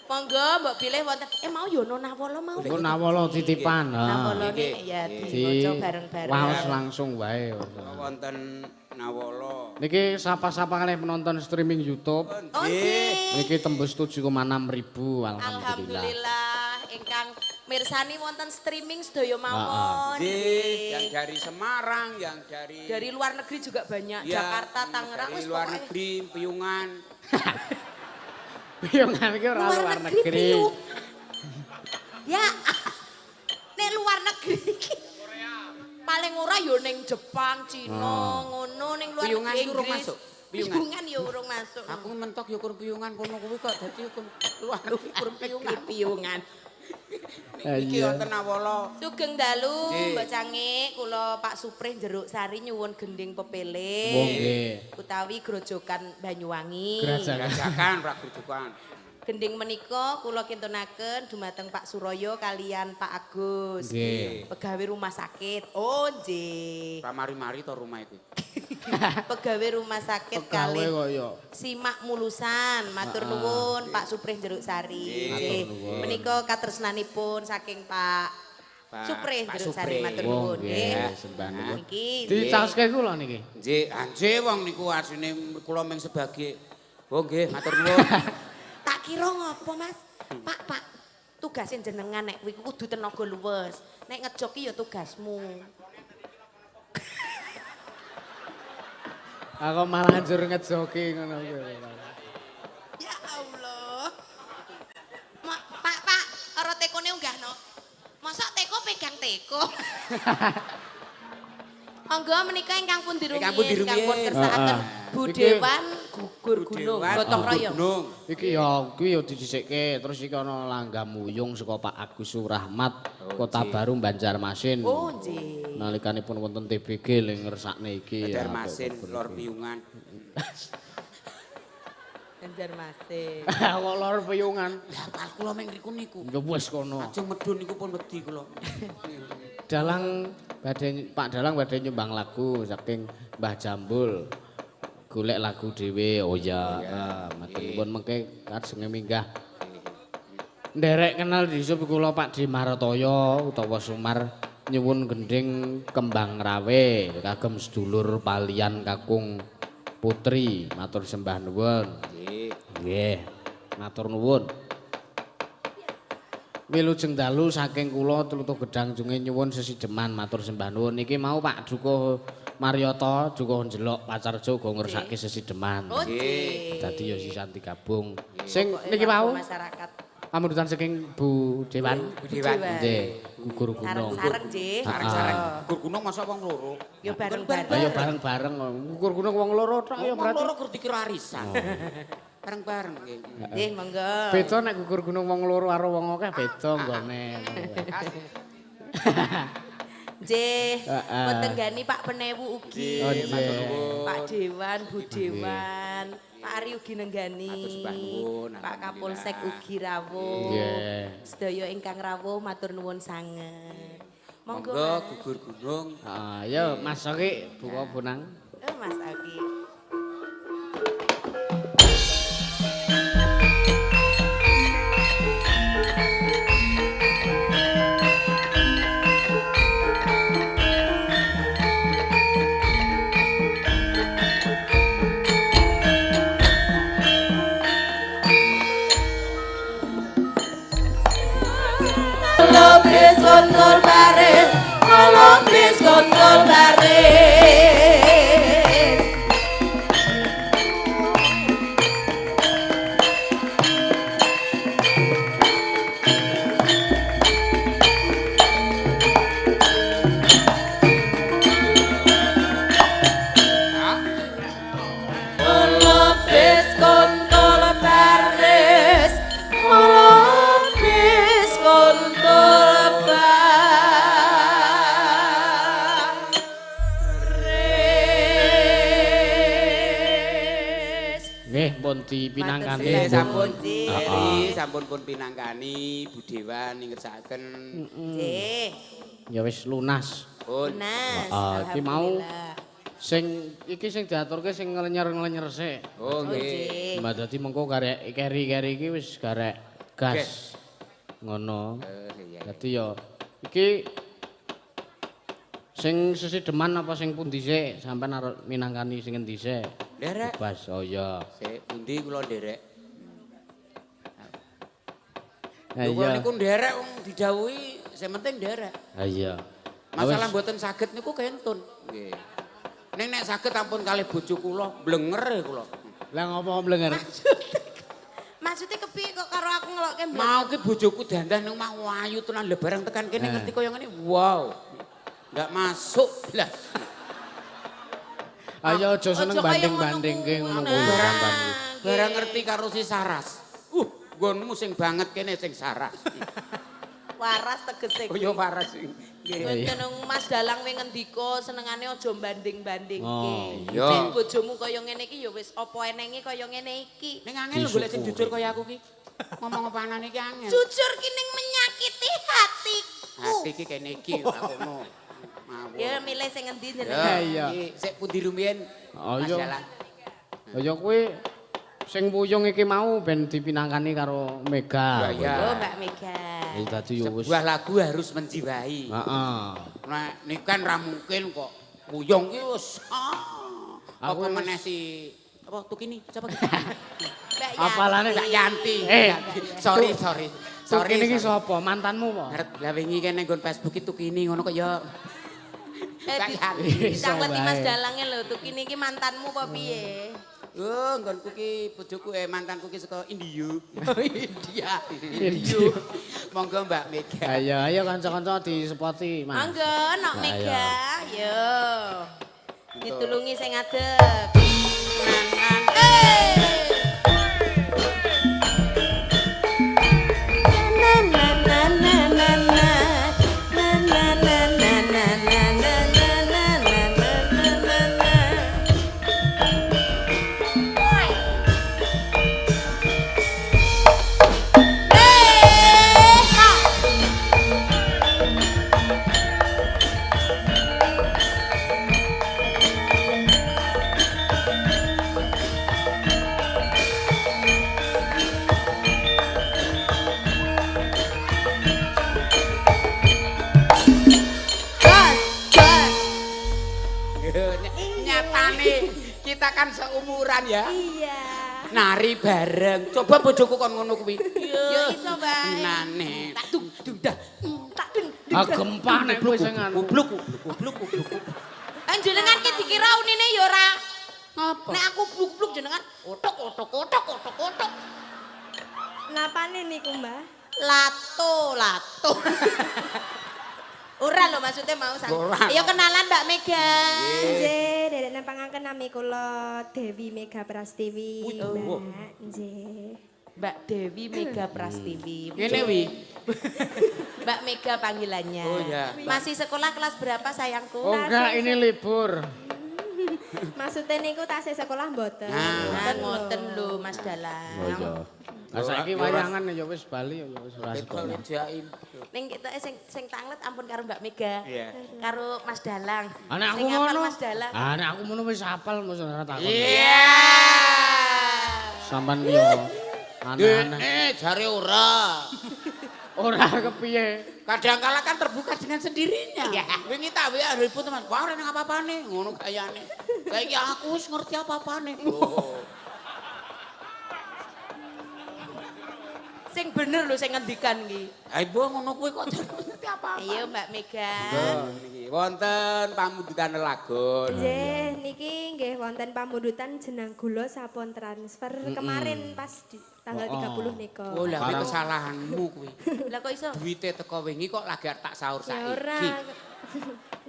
Monggo mbok pilih wonten. Mau yo ana nawala mau. Engko nawala titipan. Nawala Nggih, ya nggih. diwaca bareng-bareng. Waos langsung wae. Wonten nawala. Niki sapa-sapa kalih penonton streaming YouTube. Oh, nggih. Niki tembus 7,6 ribu alhamdulillah. Alhamdulillah ingkang mirsani wonten streaming sedaya mawon. Nggih, yang dari Semarang, yang Dari luar negeri juga banyak. Ya, Jakarta, Tangerang dari wis luar pokoknya. negeri, Piungan. Piyungan iki ora luar negeri. Piyu. Ya. Nek luar negeri iki. Paling ora yo ning Jepang, Cina, ngono ning luar Piungan negeri iki urung Inggris. masuk? Piungan? Piungan yo urung masuk. Aku mentok ya kur Piungan kono kuwi kok dadi kur luar negeri kur Piungan. Piungan. Iki wonten awala. Sugeng dalu Nggih. Mbak Cangik, kula Pak Suprih Jeruk Sari nyuwun gending pepele. Wong nggih. Utawi grojogan Banyuwangi. Gerajakan ra grujukan. Gending menika kula kintunaken dumateng Pak Suroyo kalian Pak Agus. Nggih. Pegawai rumah sakit. Oh, nggih. Pramari-mari to rumah iki. Pegawai rumah sakit Pegawe kali kok ya. Simak Mulusan. Matur nuwun Pak Suprih Jeruk Sari. Nggih. Menika katresnanipun saking Pak Suprih Pak Jeruk Sari. Suprih. Matur Wong nuwun nggih. nggih sembah nuwun. Niki. Dicaoske kula niki. Nggih, anje wong niku asine kula mung sebagai. Oh nggih, matur nuwun. Tak kira ngopo Mas? Pak, tugasin jenengan nek kuwi kudu tenaga luwes. Nek ngejoki ya tugasmu. Aku malah njur ngejoki ngono kuwi. Ya Allah. Pak, ora tekone unggahno. Mosok teko pegang teko. Monggo menika ingkang pundi Ingkang pundi rumiyin ingkang pun rumiyin. kersakaken Heeh. Budewan gugur gunung Budewan, gotong gugur royong. gunung. Iki ya kuwi ya didhisikke terus iki ana langgam muyung saka Pak Agus Surahmat Kota Baru Banjarmasin. Oh nggih. Nalikanipun wonten TBG ling ngersakne iki. Banjarmasin, Lor Piungan. Banjarmasin. Kok lor piyungan. Lah pal kula mung ngriku niku. Ya wis kono. Ajeng medun niku pun wedi kula. Dalang badhe Pak Dalang badhe nyumbang lagu saking Mbah Jambul. Golek lagu dhewe. Oh ya, matur nuwun mengke kajenge minggah. Nderek kenal disup kula Pak Di Martoya utawa Sumar nyuwun gending kembang rawe kagem sedulur palian kakung putri matur sembah nuwun. Nggih. Nggih. Matur nuwun. Wilujeng dalu saking kula Tlutuh Gedang Junge nyuwun sesideman matur sembah nuwun. Niki mau Pak Dukuh Marioto, Dukuh Njelok Pacarjo uga ngersake sesideman. Oh nggih. Dadi ya sisan digabung. Sing niki wau masyarakat. pamundutan saking Bu Dewan. Bu Dewan. Nggih, gugur gunung. Sareng-sareng nggih. Sareng-sareng. Gugur gunung masa wong loro. Ya bareng-bareng. Ayo bareng-bareng gugur gunung wong loro tok ya Wong berarti. loro kur dikira arisan. Bareng-bareng nggih. Nggih, monggo. Beda nek gugur gunung wong loro karo wong akeh beda nggone. Nggih, Heeh. mboten gani Pak Penewu ugi. Oh, nggih. Pak Dewan, Bu Dewan, Pak Ari ugi nenggani. Matur sembah nuwun, Pak Kapolsek ugi rawuh. Nggih. Sedaya ingkang rawuh matur nuwun sanget. Monggo. Monggo Mas. gugur gunung. Heeh, ya Mas Soki buka bunang. Oh, Mas Aki. Lopis kontrol baris, lopis kontrol baris. dipinangkani. Nggih, sampun. Nggih. Sampun pun pinangkani Bu Dewan ninggersaken. Nggih. Ya wis lunas. Pun. Nas. Iki mau alhamdulillah. sing diaturke sing nglenyer-nglenyer sik. Oh nggih. Nggih. Mbak dadi mengko karek keri-keri iki wis garek gas. Ngono. Iya. Dadi ya iki sing sesideman apa sing pundi sik sampean arep minangkani sing endi sik? Derek. Bebas. Oh iya. Sik pundi kula nderek. Ha Lho kula iya. niku nderek wong didhawuhi sing penting nderek. Ha iya. Masalah mboten saged niku kentun. Nggih. Ning nek saged ampun kalih bojo kula blenger kula. Lah ngopo blenger? Maksudnya kepiye kok karo aku ngelokke mbak? Mau ki bojoku dandan nang mah wayu tenan lho bareng tekan kene ngerti kaya ngene. Wow. Enggak masuk blas. Ayo aja seneng Aja kaya banding-bandingke ngono ngono kuwi kuwi. sampean. Barang ngerti karo si Saras. Nggonmu sing banget kene sing Saras. Waras tegese. Oh ya Saras. Nggih. Jeneng Mas Dalang wing ngendika senengane aja banding-bandingke. Oh, iya. Nek bojomu kaya ngene iki ya wis apa enenge kaya ngene iki. Ning angel lho golek sing jujur kaya aku ki. Ngomong opanane iki angel. Jujur ki ning menyakiti hatiku. Hati iki kene iki tak kono. Mawon. Ya milih sing ngendi Ya, jenengan. iya. iki sik pundi rumiyin? Oh, Mas iya. Dalang. Kaya kuwi sing wuyung iki mau ben dipinangkani karo Mega. Ya, ya. Oh Mbak Mega. Ya dadi yo wis. Sebuah lagu harus menjiwai. Heeh. Nah, ini kan ra mungkin kok wuyung ki wis. Aku Apa wis- meneh si apa Tukini? Siapa ki? Mbak Yanti. Apalane Mbak Yanti. Eh, sorry. Sorry iki sapa? Mantanmu apa? Arep lah wingi kene nggon Facebook itu Tukini ngono kok ya. Mbak Yanti. Ditangleti Mas bae. Dalange lho, Tukini iki mantanmu apa piye? Oh, nggonku ki bojoku mantanku ki saka India. India. Monggo Mbak Mega. Ayo kanca-kanca disepoti, Mas. Mangga, nok Ayo. Mega. Yo. Ditulungi sing ngadeg. Nyatane kita kan seumuran ya. Iya. Nari bareng. Coba bojoku kon ngono kuwi. Yo iso bae. Nane. Tak dung dudah. Tak dung. Ah gempa nek kowe sing anu. Goblok. Jenengan ki dikira unine ya ora. Ngapa? Nek aku bluk-bluk jenengan otok. Napane niku, Mbah? Lato. Ora lho maksudnya mau sang. Ora. Ya kenalan Mbak Mega. Nggih, derek nepangaken nami kula Dewi Mega Prastiwi, Oh. Mbak. Nggih. Mbak Dewi Mega Prastiwi. Ngene wi. Mbak Mega panggilannya. Oh, ya. Masih sekolah kelas berapa sayangku? Oh enggak, ini libur. Maksudnya niku tasih sekolah mboten. Nah, ngoten lho Mas Dalang. Oh iya. Lah saiki wayangan ya wis bali ya wis ora sekolah. Jaim. Ning kita sing tanglet ampun karo Mbak Mega. Iya. Karo Mas Dalang. Anak aku Sing hafal ngono. Mas Dalang. Ah nek aku ngono wis hafal mesti ora takon. Iya. Sampean yo aneh-aneh. Jare ora. Ora kepiye? Kadangkala kan terbuka dengan sendirinya. Wingi tak WA ibu teman, wah ora nang apa-apane, ngono gayane. Saiki aku wis ngerti apa-apane. Oh. Sing bener lho sing ngendikan iki. Ha ibu ngono kuwi kok ngerti apa-apa. Iya Mbak Mega. Niki wonten pamundutan lagun. Nggih, niki nggih wonten pamundutan jenang gula sampun transfer kemarin pas di tanggal 30 nika. Oh lah kuwi kesalahanmu kuwi. Lah kok iso? Duite teko wingi kok lagi arep tak sahur Ya ora. saiki.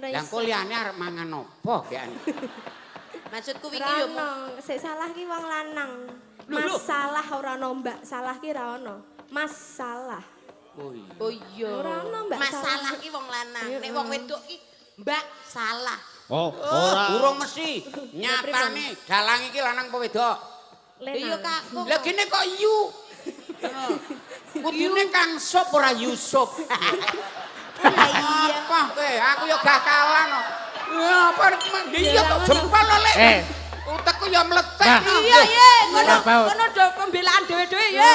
Ora Lah iso. kok liyane arep mangan opo kayane? Maksudku wingi yo Rano, sik salah ki wong lanang. Lho, lho. Masalah ora ono, Mbak. Salah ki ra ono. Masalah. Oh iya. Oh iya. Ora ono, Mbak, Masalah salah. ki wong lanang. Nek wong wedok ki Mbak salah. Oh, Oh, ora. urung mesti. Nyatane dalang iki lanang apa wedok? Iya Kak. Lah kene kok yu. Kudune Kang Sop ora Yusuf. Iya. Apa kowe? Aku ya gakalan kok. Ya apa iya kok jempol lho Lek. Utekku ya meletek. Iya, ye. Baut. Ngono do pembelaan dhewe-dhewe, ye.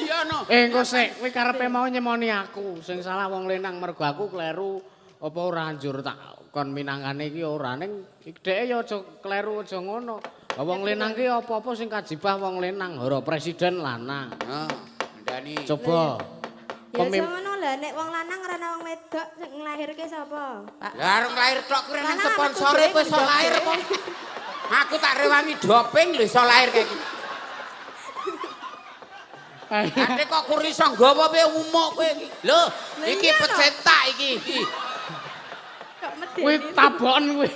Iya no. Engko sik kowe karepe mau nyemoni aku. Sing salah wong lenang mergo aku kleru apa ora anjur tak kon minangane iki ora ning dheke ya aja kleru aja ngono. Lah wong lenang ki apa-apa sing kajibah wong lenang, ora presiden lanang. Heeh. Ndani. Coba Ya ngono lah nek wong lanang ngrana wong wedok sing nglahirke sapa? Lah arep lahir tok kuwi nang Lanang sponsore metu kowe iso dhewe lahir ndok. kok. Aku tak rewangi doping lho iso lahir kayak gini. Ate kok kuri iso nggawa kowe umuk kowe iki. Lho, iki pecetak iki. Kok medeni. kuwi taboken kuwi.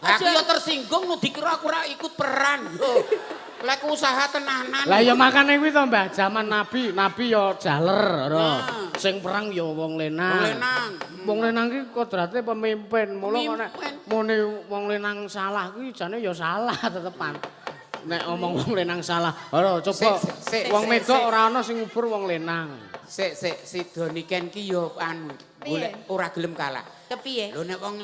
Aku ya tersinggung nu dikira aku ora ikut peran. Lho, lek usaha tenanan. Lah ya makane kuwi to Mbah, zaman Nabi, Nabi ya jaler, ora. Sing perang ya wong lenang. Wong lenang. Wong lenang ki kodrate pemimpin. Mula kok nek Pemimpin. mune wong lenang salah kuwi jane ya salah tetepan. Nek omong wong lenang salah. Ora coba Sik, wong sik, wedok sik. ora ana sing ngubur wong lenang. Sik si Doniken ki ya anu, golek ora gelem kalah. Kepiye? Lho nek wong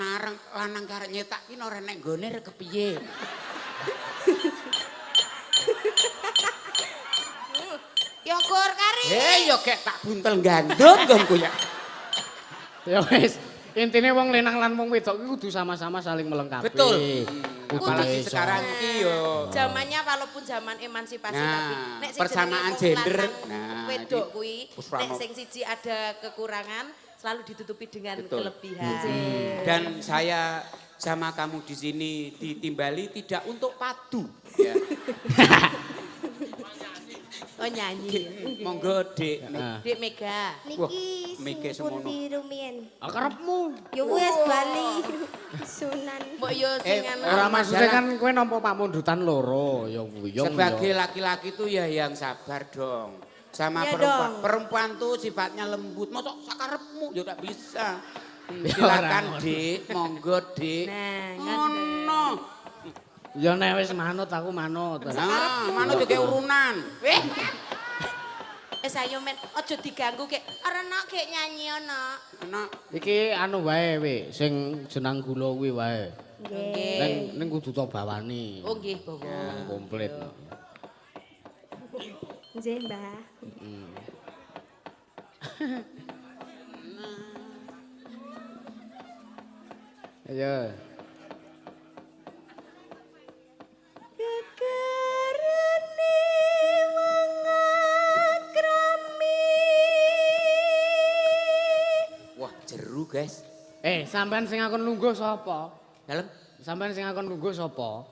lanang karek nyetak ki ora nek nggone rek kepiye. Ya gur kari. Ya kek tak buntel gandum nggonku ya. Ya wis, intine wong lenang lan wong wedok ki kudu sama-sama saling melengkapi. Betul. Kudu Apalagi iso. sekarang ki yo. Zamannya walaupun zaman emansipasi Nah, tapi nek sing persamaan jenenge wong gender. lanang, Nah, wedok iki kuwi wis nek ramo. sing siji ada kekurangan selalu ditutupi dengan Betul. kelebihan. Dan saya sama kamu di sini ditimbali tidak untuk padu. Ya. Oh nyanyi. Monggo Dik. Dik Mega. Niki mikir sing pun semono. biru mien. Karepmu. Ya wis bali. Sunan. Mbok yo sing anu. Ora maksudnya masalah- kan kowe nampa pamundutan loro ya wuyung. Sebagai ya. laki-laki tuh ya yang sabar dong. Sama Iya perempuan. dong. Perempuan tuh sifatnya lembut. Mosok sakarepmu ya tak bisa. Ya, Silakan ora. Dik, monggo Dik. Nah, Ngono. Ya nek wis manut aku manut. Nah, manut iki urunan. Weh. Ayo men, aja diganggu kek. Ora nak kek nyanyi ana. Enak. Iki anu wae we, sing jenang gula kuwi wae. Nggih. Ning kudu to bawani. Oh nggih, Bawa. Komplit. Nggih, Mbah. Ayo. Kekerane wong akrami. Wah, jeru, guys. Sampean sing akon lungguh sapa? Dalem. Sampean sing akon lungguh sapa?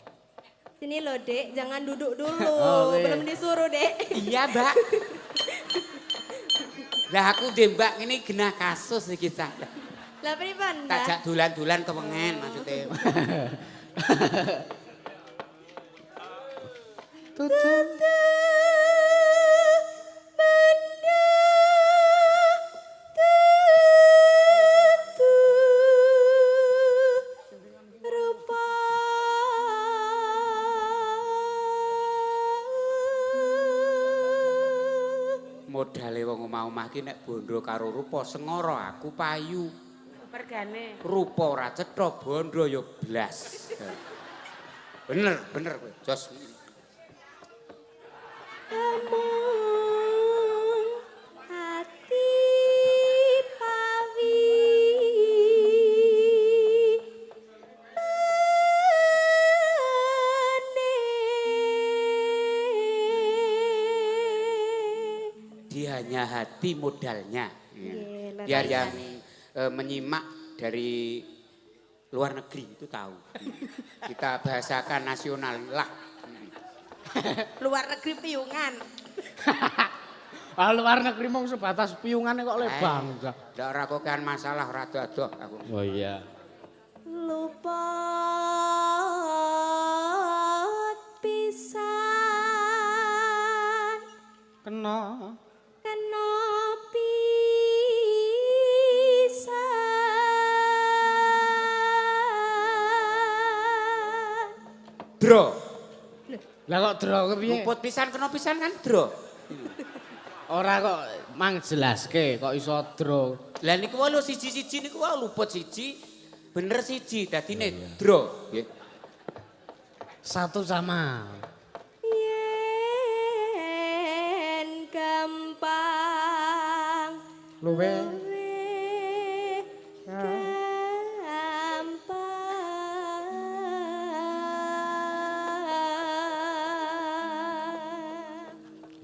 Sini loh, Dek. Jangan duduk dulu. Oke. Belum disuruh, Dek. Iya, Mbak. Lah aku deh Mbak ini genah kasus iki saya. Lah pripun, Mbah? Takjak dolan-dolan kewengen maksudnya. Tutup. Rupa Modale wong omah-omah ki nek bondo karo rupa sengara aku payu. Pergane. Rupa ora cetha bondo ya blas. Bener kowe. Jos. amung hati pawi Dia hanya hati modalnya. Iya, Biar yang menyimak dari luar negeri itu tahu. Kita bahasakan nasional lah. Luar negeri piungan. Ah luar negeri mong sebatas piungane kok lebang. Ndak ora kok kan masalah ora dodoh aku. Oh iya. lupa pisan Kena. kena pisan Bro. Lah kok dro kepiye? Luput pisan kena pisan kan dro. Ora kok mang jelaske kok iso dro. Lah niku wae lho siji-siji niku wae luput siji, bener siji dadine dro. Nggih. Satu sama. Yen gampang Luwe.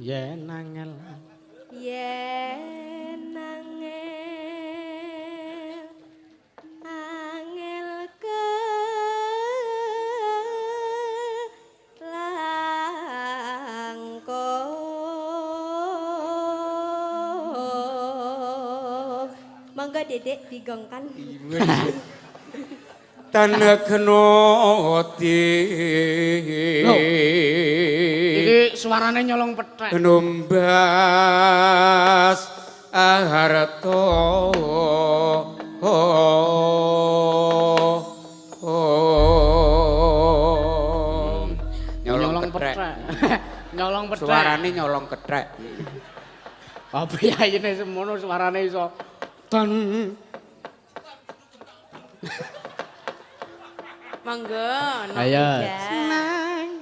Yen angel. Yen angel angel langkung. Monggo Dedek digongkan. Tanah kenoti. Iki suarane nyolong pethek. Numbas harto. Nyolong pethek. Nyolong pethek. Suarane nyolong kethek. Apa yayine semono suarane iso ten. Monggo, Ayo. Senang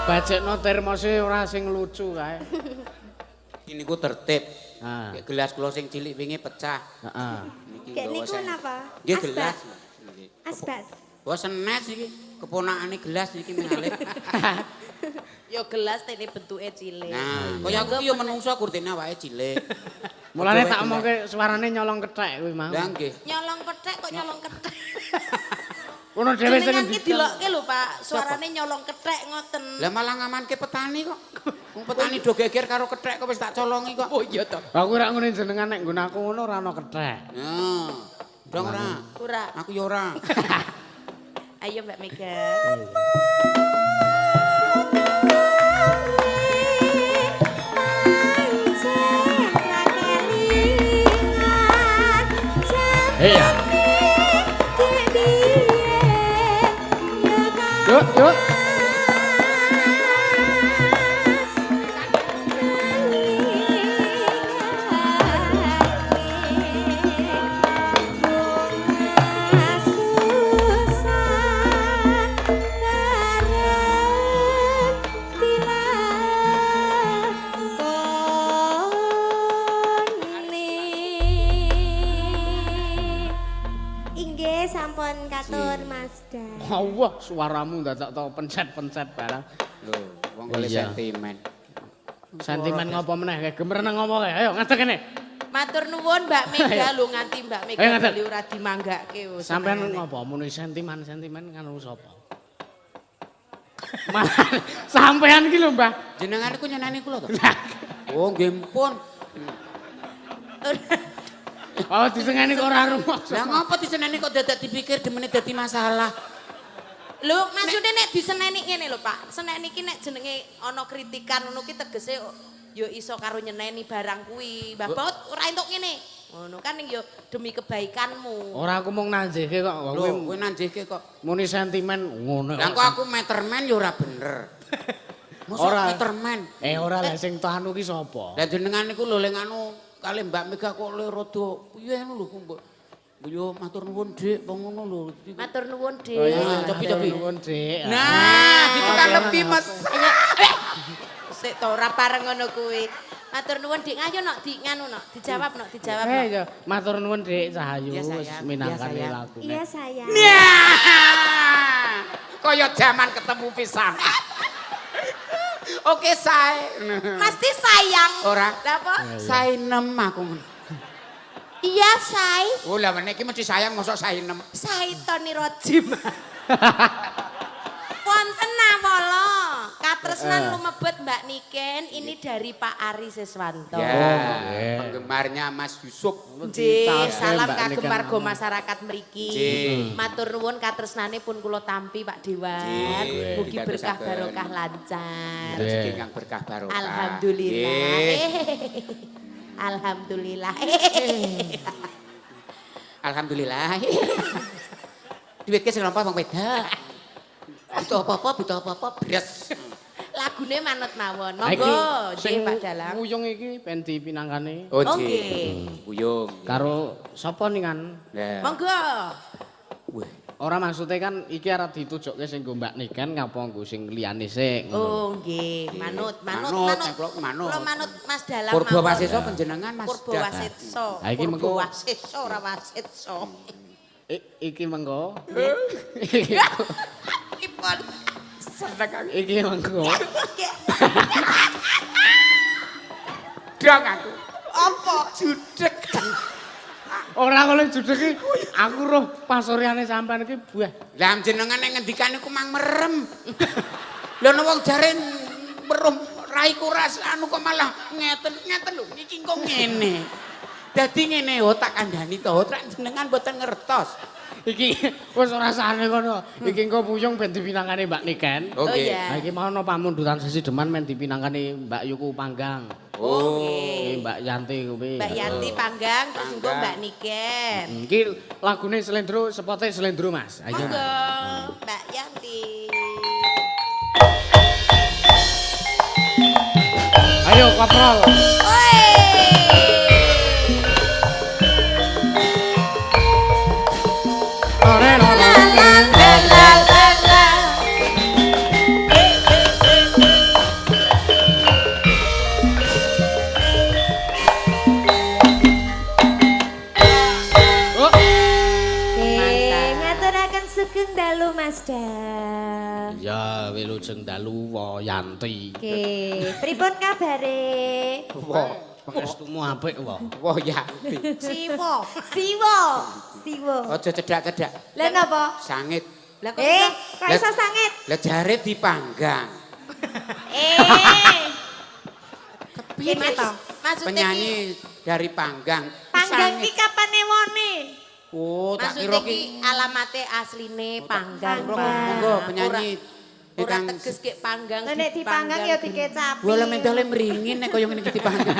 Bajekno termose ora sing lucu kae. Ini ku tertib. Ah. Kayak gelas kula sing cilik wingi pecah. Heeh. Niki Kayak nggawa niku sen- napa? Nggih Asbat. gelas. Asbat. Wah senes iki, keponakane gelas iki mengalih. Yo gelas tene bentuke cilik. Nah, kaya aku ki yo menungso kurtine awake cilik. Mulane tak omongke suarane nyolong kethek kuwi mau. Lah nggih. Nyolong kethek kok nyolong kethek. Ono dhewe sing Jenengan ki dilokke lho Pak, suarane nyolong kethek ngoten. Lah malah ngamanke petani kok. Wong petani do geger karo kethek kok wis tak colongi kok. Oh iya to. Aku ora ngene jenengan nek nggon aku ngono ora ono kethek. Nah, dong ora. Ora. Aku yo ora. Ayo Mbak Mega. Iya. Yuk, yuk. Inggih sampun katur Mas Dan. Wah, suaramu dadak tau pencet-pencet barang. Lho, wong golek Iya. sentimen. Sentimen ngopo meneh kae? Gemereneng ngopo kae? Ayo ngadeg kene. Matur nuwun Mbak Mega lho nganti Mbak Ayo, Mega ngaten. bali ora dimanggake. Sampeyan ngopo muni sentimen karo sapa? Malah sampeyan iki lho, Mbah. Jenengan iku nyeneni kula to? Oh, nggih pun. Oh, disengeni kok ora rumah. Lah ngapa diseneni kok dadak dipikir demene dadi masalah? Lho, maksudnya nek diseneni ngene lho, Pak. Seneni iki nek jenenge ana kritikan ngono ki tegese ya iso karo nyeneni barang kuwi. Mbah Baut ora entuk ngene. Ngono kan ya demi kebaikanmu. Ora aku mung nanjihke kok. Lho, kowe nanjihke kok. Muni sentimen ngono. Lah kok aku meterman ya ora bener. Mosok Ora. meterman. Ora lah sing tok anu ki sapa? Lah jenengan niku lho ling anu kali Mbak Mega kok le rada piye ngono lho Mbak. Yo matur nuwun Dik, wong ngono lho. Matur nuwun, Dik. Oh iya, Cobi-cobi. nuwun, Dik. Nah, ditekan lebih Mas. Sik to ora pareng ngono kuwi. Matur nuwun Dik, ayo nok Dik nganu nok, dijawab nok, dijawab nok. Ya, matur nuwun Dik Cahayu Iya, sayang. minangkani Iya, sayang. lagune. Iya sayang. Nah, kaya zaman ketemu pisan. Oke, sae. Mesti sayang. Ora. Lah apa? Sainem aku. Iya, say. Oh, lah meniki mesti sayang mosok sainem. Saitoni rojim. Wonten nawala. Katresnan lumebet Mbak Niken ini dari Pak Ari Siswanto. Ya, penggemarnya Mas Yusuf. Nggih, Case salam Mbak kagem Niken. warga masyarakat mriki. Nggih. Matur nuwun katresnane pun kula tampi Pak Dewan. Nggih. Mugi berkah Dikadosaken. barokah lancar. Rezeki kang berkah barokah. Alhamdulillah. Nggih. Alhamdulillah. Alhamdulillah. Duitke sing nampa wong wedok. Butuh apa-apa, beres. Lagune manut mawon. Ha, iki Monggo, sing nggih Pak Dalang. Wuyung iki ben dipinangkani Oh, nggih. Buyung. karo sapa ning kan? Lah. Monggo. Wah, Ora maksudnya kan iki arep ditujukke sing nggo Mbak Niken ngapa nggo sing liyane sik ngono. Oh nggih, manut. Manut, kula manut. Kula manut Mas Dalang. Purba mawon. Waseso panjenengan Mas. Purba Waseso. Ha, iki mengko- Purba Waseso ora Waseso. Iki mengko. Ipun. Iki mengko. Dang aku. Apa? Judek. Ora oleh judek iki aku roh pasoreane sampean iki buah. Lah jenengan nek ngendikan iku mang merem. Lha ana wong jare merem raiku ras anu kok malah ngeten lho iki kok ngene. Dadi ngene ho tak kandhani to, tak jenengan mboten ngertos. Iki wis ora sane kono. Iki engko puyung ben dipinangkani Mbak Niken. Oh Oke. iya. Ha iki mau ana pamundutan sesi deman men dipinangkani Mbak Yuku Panggang. Oh. Iki Mbak Yanti kuwi. Mbak Yanti panggang terus engko Mbak Niken. Iki lagune Slendro, sepote Slendro Mas. Ayo. Monggo, Mbak Yanti. Ayo Kaprol. Woi. Ore La la la la la la. Oh. Oke, ngaturaken sugeng dalu Mas Dal. Ya wilujeng dalu wa Yanti. Oke, pripun kabare? Wah, Pangestumu apik wa. wah ya. Siwo. Siwo. Siwo. Aja cedak-cedak. Lah napa? Sangit. Lah kok Eh, iso? kok iso sangit? Lah jare dipanggang. Piye Mas, to? maksudnya Penyanyi dari panggang. Panggang ki Sangit. kapan ewone? Oh, tak maksudnya kira ki ki alamate asline panggang. monggo penyanyi Ora ingkang teges ki panggang. Lah nek dipanggang ya dikecapi. bola medale meringin nek kaya ngene iki dipanggang.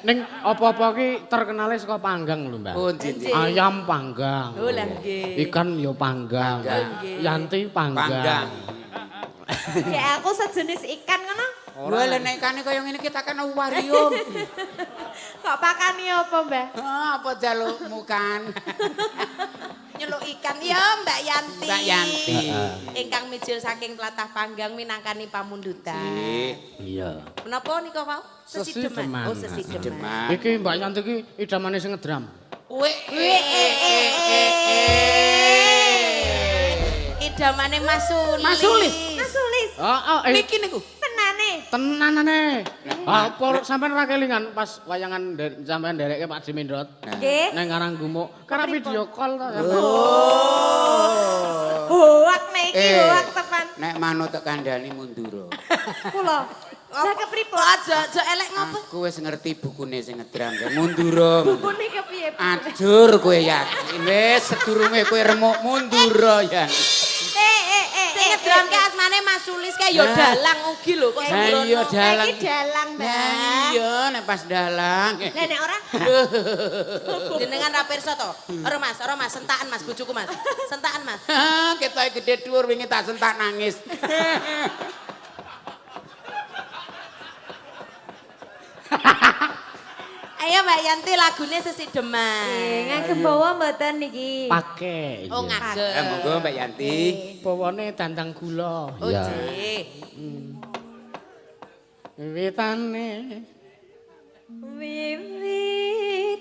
Ning apa-apa ki terkenale saka panggang lho, Mbak. Oh, nggih. Ayam panggang. Oh, lah nggih. Ikan yo panggang. Panggang. Yanti panggang. Panggang. Ya aku sejenis ikan ngono. Lha lek nek kane kaya ngene iki takkan akuarium. Kok pakani apa, Mbah? Ah, apa jalukmu kan? Nyeluk ikan ya Mbak Yanti. Mbak Yanti. Ingkang mijil saking tlatah panggang minangkani pamundutan. Iya. Menapa nika mau? Sesi Sesi deman. deman. Oh, sesi deman. Demak. Iki Mbak Yanti ki idamane sing ngedram. Idamane Mas Sulis. Mas Sulis. Mas Sulis, Oh, Niki niku. tenane. Tenanane. Apa sampean ra kelingan pas wayangan sampean nderekke Pak Jimindot. Nggih. Nang Karanggumuk. Karena video call to sampean. Hoak nek iki hoak tepan. Nek manut tek kandhani mundura. Kula. Lah kepripun? Aja elek ngopo. Aku wis ngerti bukune sing ngedram. Mundura. Bukune kepiye? Ajur kowe yakin. Wis sedurunge kowe remuk mundura ya. Sing ngedramke asmane Mas Sulis kae ya dalang ugi lho kok sembrono. Iya dalang. Iki dalang, Mbak. Iya nek pas dalang. Lah nek ora Jenengan ra pirsa to? Ora Mas, sentakan Mas bojoku Mas. Sentakan Mas. Ketoke gede dhuwur wingi tak sentak nangis. Ayo Mbak Yanti lagune sesideman. ngagem bawa mboten niki. Pake. Oh ngagem. Monggo Mbak Yanti. Bawane dandang gula. Oh nggih. Wiwitane Wiwitane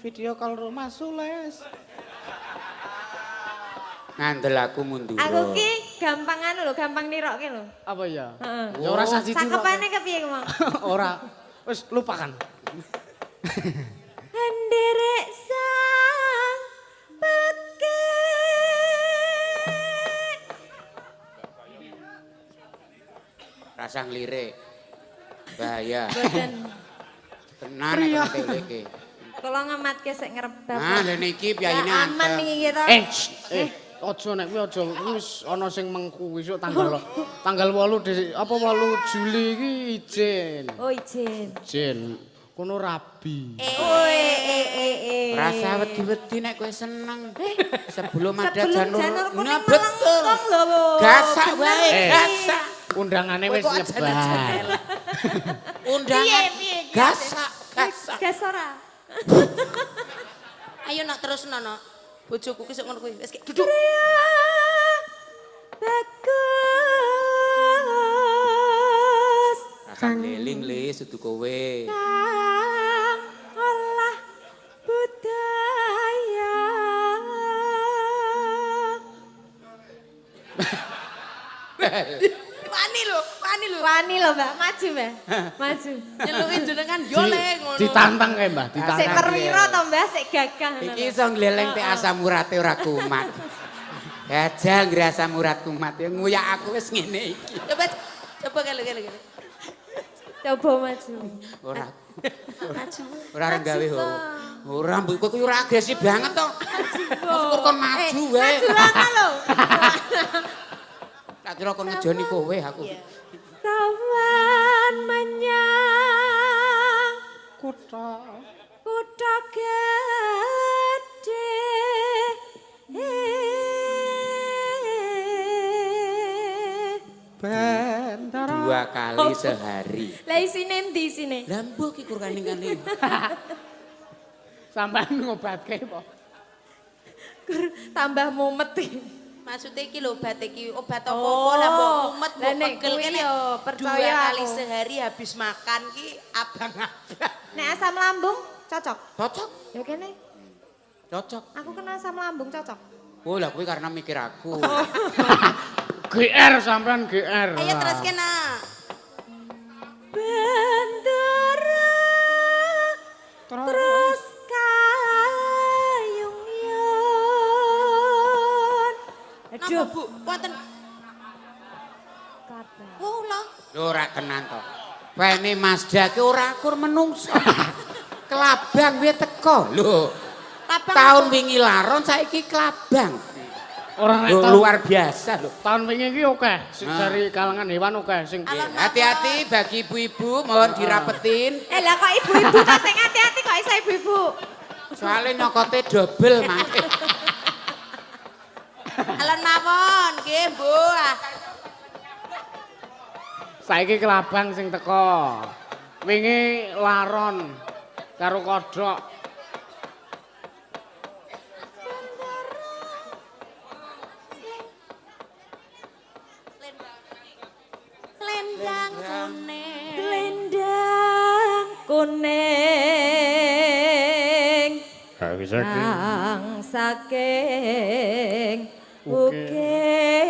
video call rumah Sules. Ngandel aku mundura. Aku ki gampang anu lho, gampang nirokke lho. Apa ya? Heeh. Ya ora siji Cakepane kepiye ku mau? Ora. Wis lupakan. Nderek sang peke. Rasa nglirik. Bahaya. Boten. Tenan nek teleke. Kula ngematke sik ngerebab. Nah, lha niki piyayine Aman anteng. niki kita. Aja nek kuwi aja wis ana sing mengku esuk tanggal 8 apa 8 Juli iki izin. Oh izin. Izin. Kono rabi. Rasa wedi-wedi nek kowe seneng. Sebelum ada Sebelum janur. janur kuning Nah, betul. melengkung lho, Bu. Gasak wae, gasak. Undangane wis nyebar. Undangan gasak, gasak. Gas ora? Ayo nak terus nono. Bojoku ki sok ngono kuwi. Wis duduk. Bagus. Rasa ngeling le sudu kowe. Kang olah budaya. Wani lho, Mbak. Maju, Mbak. Maju. Nyeluki jenengan yo le ngono. Ditantang kae, Mbah, Sik ditantang. perwira to, Mbak, sik gagah. Iki iso ngleleng te asam urate ora kumat. Gajal ngira asam urat kumat ya nguyak aku wis ngene iki. Coba kali. Coba maju. Ora. Maju. Ora gawe ho. Ora mbok kowe ora agresif banget to. Syukur kon maju wae. Maju ana lho. Tak kira kon ngejoni kowe aku. Sawan menyang Kutha kutha gedhe. Bendera. 2 kali sehari. Lah isine endi isine? Lah mbok iki kurang-kane. Sampeyan ngobatke apa? Tambah mumet iki. Maksudnya iki lho obat iki obat apa-apa lah mbok kumet lah mbok nek pegel kuwi kene. yo percaya 2 kali aku. sehari habis makan ki abang-abang. Nek asam lambung cocok. Cocok, Ya kene, cocok. aku kena asam lambung cocok. Oh lah kuwi karena mikir aku. GR sampean GR. Ayo terus kena. Bendera terus kayung-yung. Aduh Bu, wonten. Kabar. Oh lah. Lho ora tenan to. Pene Mazda ki ora akur menungso. Kelabang kuwi teko. Lho. Labang Tahun wingi laron saiki kelabang. Ora nek Lho, tahun luar biasa lho. tahun wingi iki akeh sing dari kalangan hewan akeh sing Hati-hati bagi ibu-ibu mohon dirapetin. Lah kok ibu-ibu kok sing hati-hati kok iso ibu-ibu. Soalnya nyokote double mangke. alon mawon nggih Bu. saiki kelabang sing teko. Wingi laron karo kodhok. Lendang kuning. Selendang kuning kang saking ukir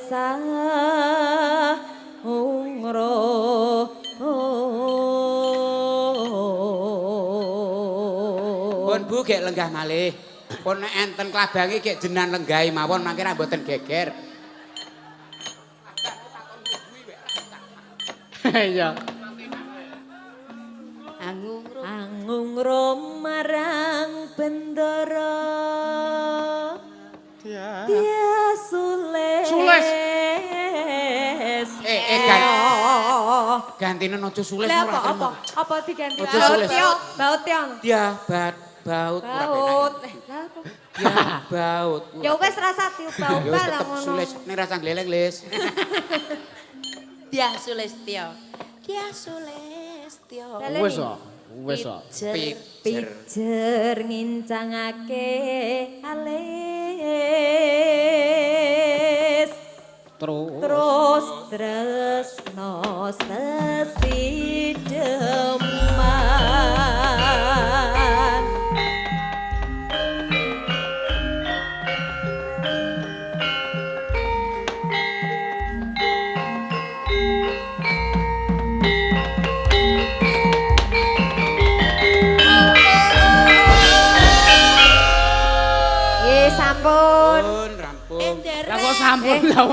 saungro Pun Bu gek lenggah malih. Pun nek enten klabange gek jenan lenggahi mawon mangke ra mboten geger. Iya. angungro marang bendara dia sules Gantine aja sules Lah ora terima. apa diganti Ojo sules. baut ya Dia baut ora baut penak. Dia baut. ya wis rasa tiup baut Ya wis lah tetep ngono sules ning rasa gleleng lis. Dia Sulistyo. Dia Sulistyo. Wis kok. Wis kok. pijer ngincangake alis terus tresno sesideman sampun Rampung. Lah kok sampun lho.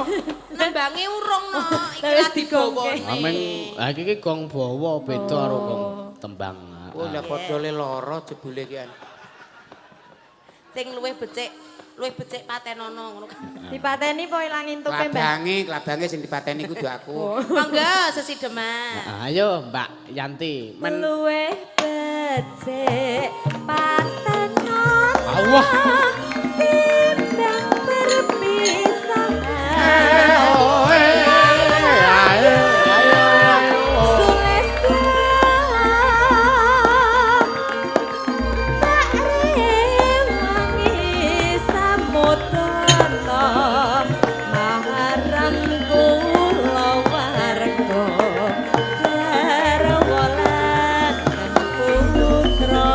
Nembange urung no. Iki Lah wis lagi digongke. bawane. Ameng iki gong bawa beda karo gong tembang. Oh lah padha le lara jebule ki. Sing luwih becik patenono ngono kan. dipateni po ilang intuke Mbak Klabange sing dipateni kudu aku. Mangga sesideman. Nah, ayo Mbak Yanti. luwih becik patenono Allah. timbang perpisahan Sulestya tak rewangi samudana marang kula warga garwa lan putra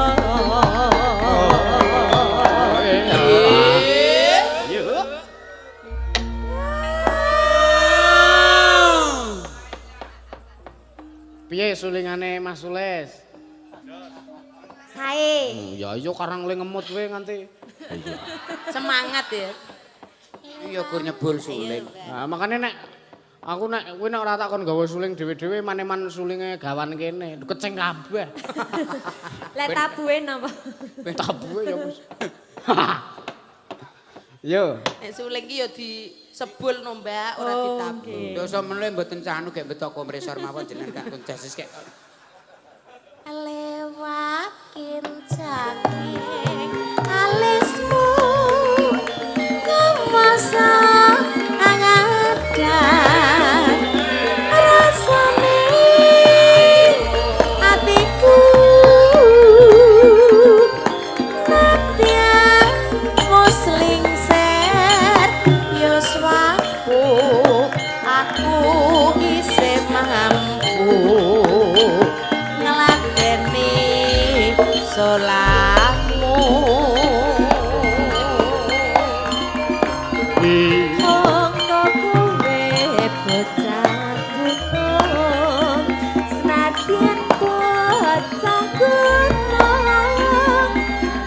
Piye sulingane Mas Sules? sae Ya iya karang le ngemut kowe nganti. Semangat ya. Iya gur nyebul suling. Nah, makane nek aku nek kowe nek ora tak kon gawe suling dhewe-dhewe maneman sulinge gawan kene, keceng kabeh. lek tabue napa Tabuhe ya wis. Yo. Nek suling ki ya disebul no Mbak, ora ditabu. Dosa meneh mboten canu gek beto kompresor mawon jenengan gak kon jasis kek. Lewat kincanging alismu kemasa angadan rasane atiku nadyan musling ser yuswaku aku isih mampu ngeladeni solatmu monggo kowe bocah gunung senadyan bocah gunung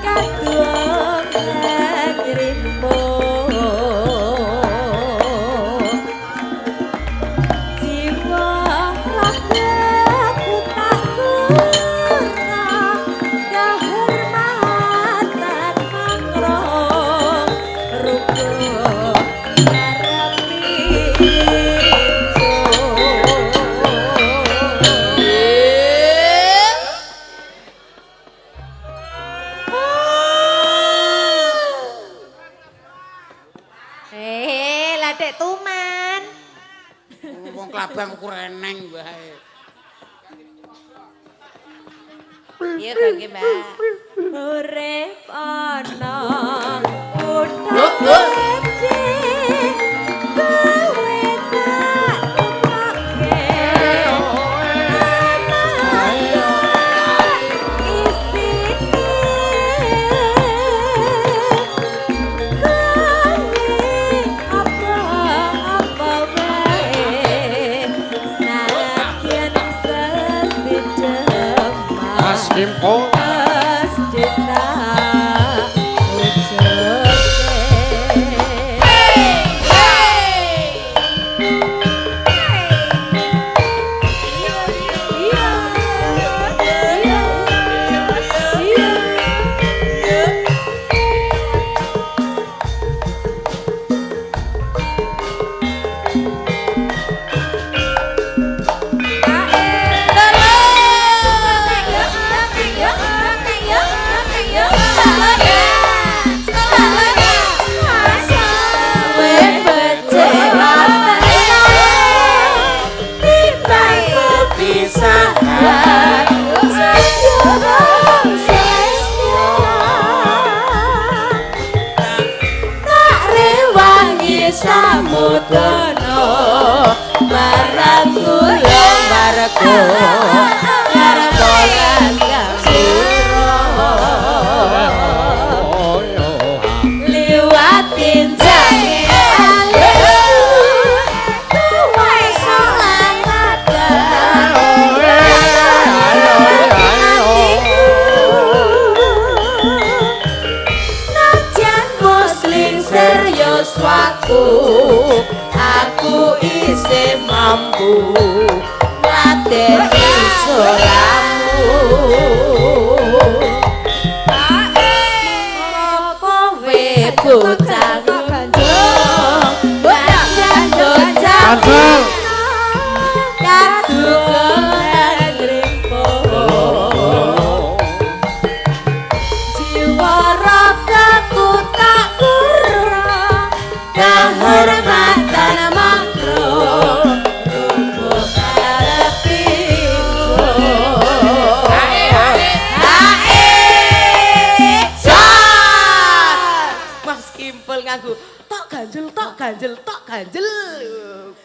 kadung ngrimpung jiwa ragaku tak kurang kehormatan mangrong rukun lah dek tuman. Wong klabang ukur eneng wae. iya kangge Mbak Urip ana udah becik kowe tak tukake isine kowe apa-apa Simpul. Asdina ujoke. Samudana marang kula marga karbolan kasura liwatin jange alis kuwai salamatan najan muslim serius waku aku isih mampu ngateni solamu kowe bocah gandeng bocah kadugan rimpo jiwa ragaku tak kurang kehormatan makro rubuh kalpingku Mas Kimpul nganggo tok ganjel tok ganjel tok ganjel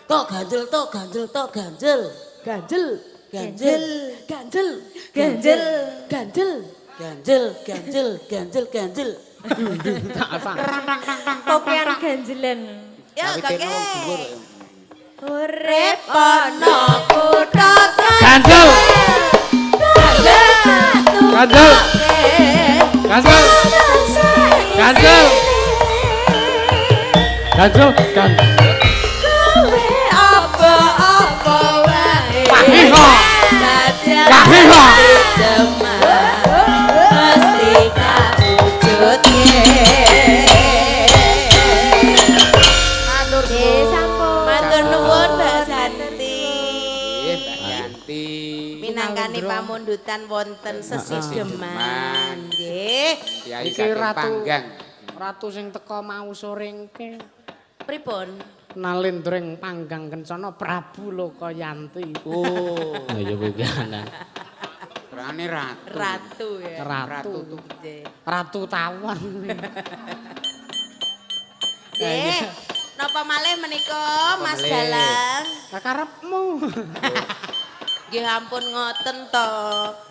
tok ganjel tok ganjel tok ganjel ganjel ganjel ganjel ganjel ganjel ganjel ganjel ganjel ganjel Pokean ganjelan. Ya kakek. urip ana kutha Ganjel. Ganjel. Ganjel. Ganjel. Ganjel. Ganjel. apa-apa wae Pahiho. Pahiho. mesti kawujudke matur nuwun Mbak Santi Mbak Yanti. minangkani pamundutan wonten sesideman nggih. Kiai Iki saking ratu. Panggang. Ratu sing teka mau sore engke. Pripun? Nalindring panggang kencana Prabu Lokayanti. Oh, Ya kuwi ana. rane ratu. Ratu ya. Ratu. Nggih. Ratu tawon. Nggih. Napa malih menika Mas Dalang? Kakarepmu. Nggih ampun ngoten to.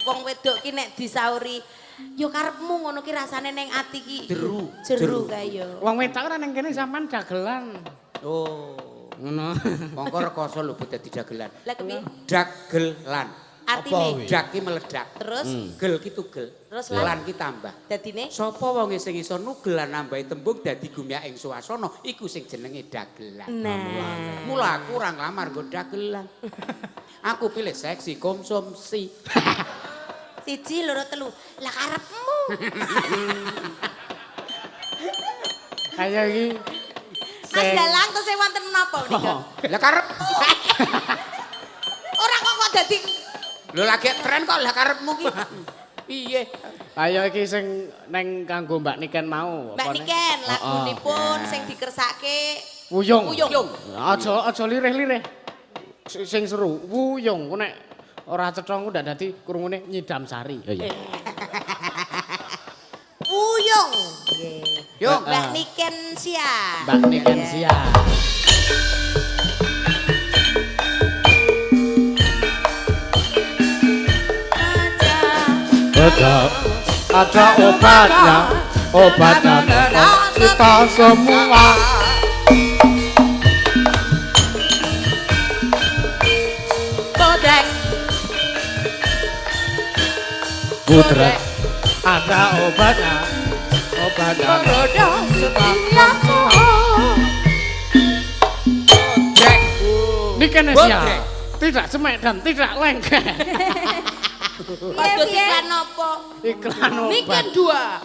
Wong wedok ki nek disauri yo karepmu ngono ki rasane ning ati ki. Jeru kae yo. Wong wedok ora ning kene sampean dagelan. Oh, Ngono. mongko rekoso lho dadi dagelan. Lah kepiye? Dagelan. Artine Dak ki meledak. terus Gel ki tugel. Terus lan ki tambah. dadine Sapa wonge sing iso nugel lan nambahi tembung dadi gumyak ing swasana iku sing jenenge dagelan. nah. Mula aku ora nglamar nggo dagelan. Aku pilih seksi konsumsi. Siji loro telu. Lah karepmu. Kaya iki Mas Dalang tesih wonten menapa menika? Lah karep. Ora kok dadi Lho lagi tren kok lah karepmu ki. Piye? kaya iki sing neng kanggo Mbak Niken mau. Mbak Niken lagunipun sing dikersake Wuyung. Wuyung. Aja lirih-lirih. Sing seru, wuyung. Ku nek ora cetha ku ndak dadi krungune Nyidam Sari. Wuyung. Yo, Mbak Niken sia. Mbak Niken siap. Betul. Ada obatnya. Obatnya kita semua. Bodek. Putret ada obatnya. Obatnya. Roda setiap saat. Niki Bodrek. ya. Tidak semek dan tidak lengket. Padus iklan apa? Iklan Niken obat.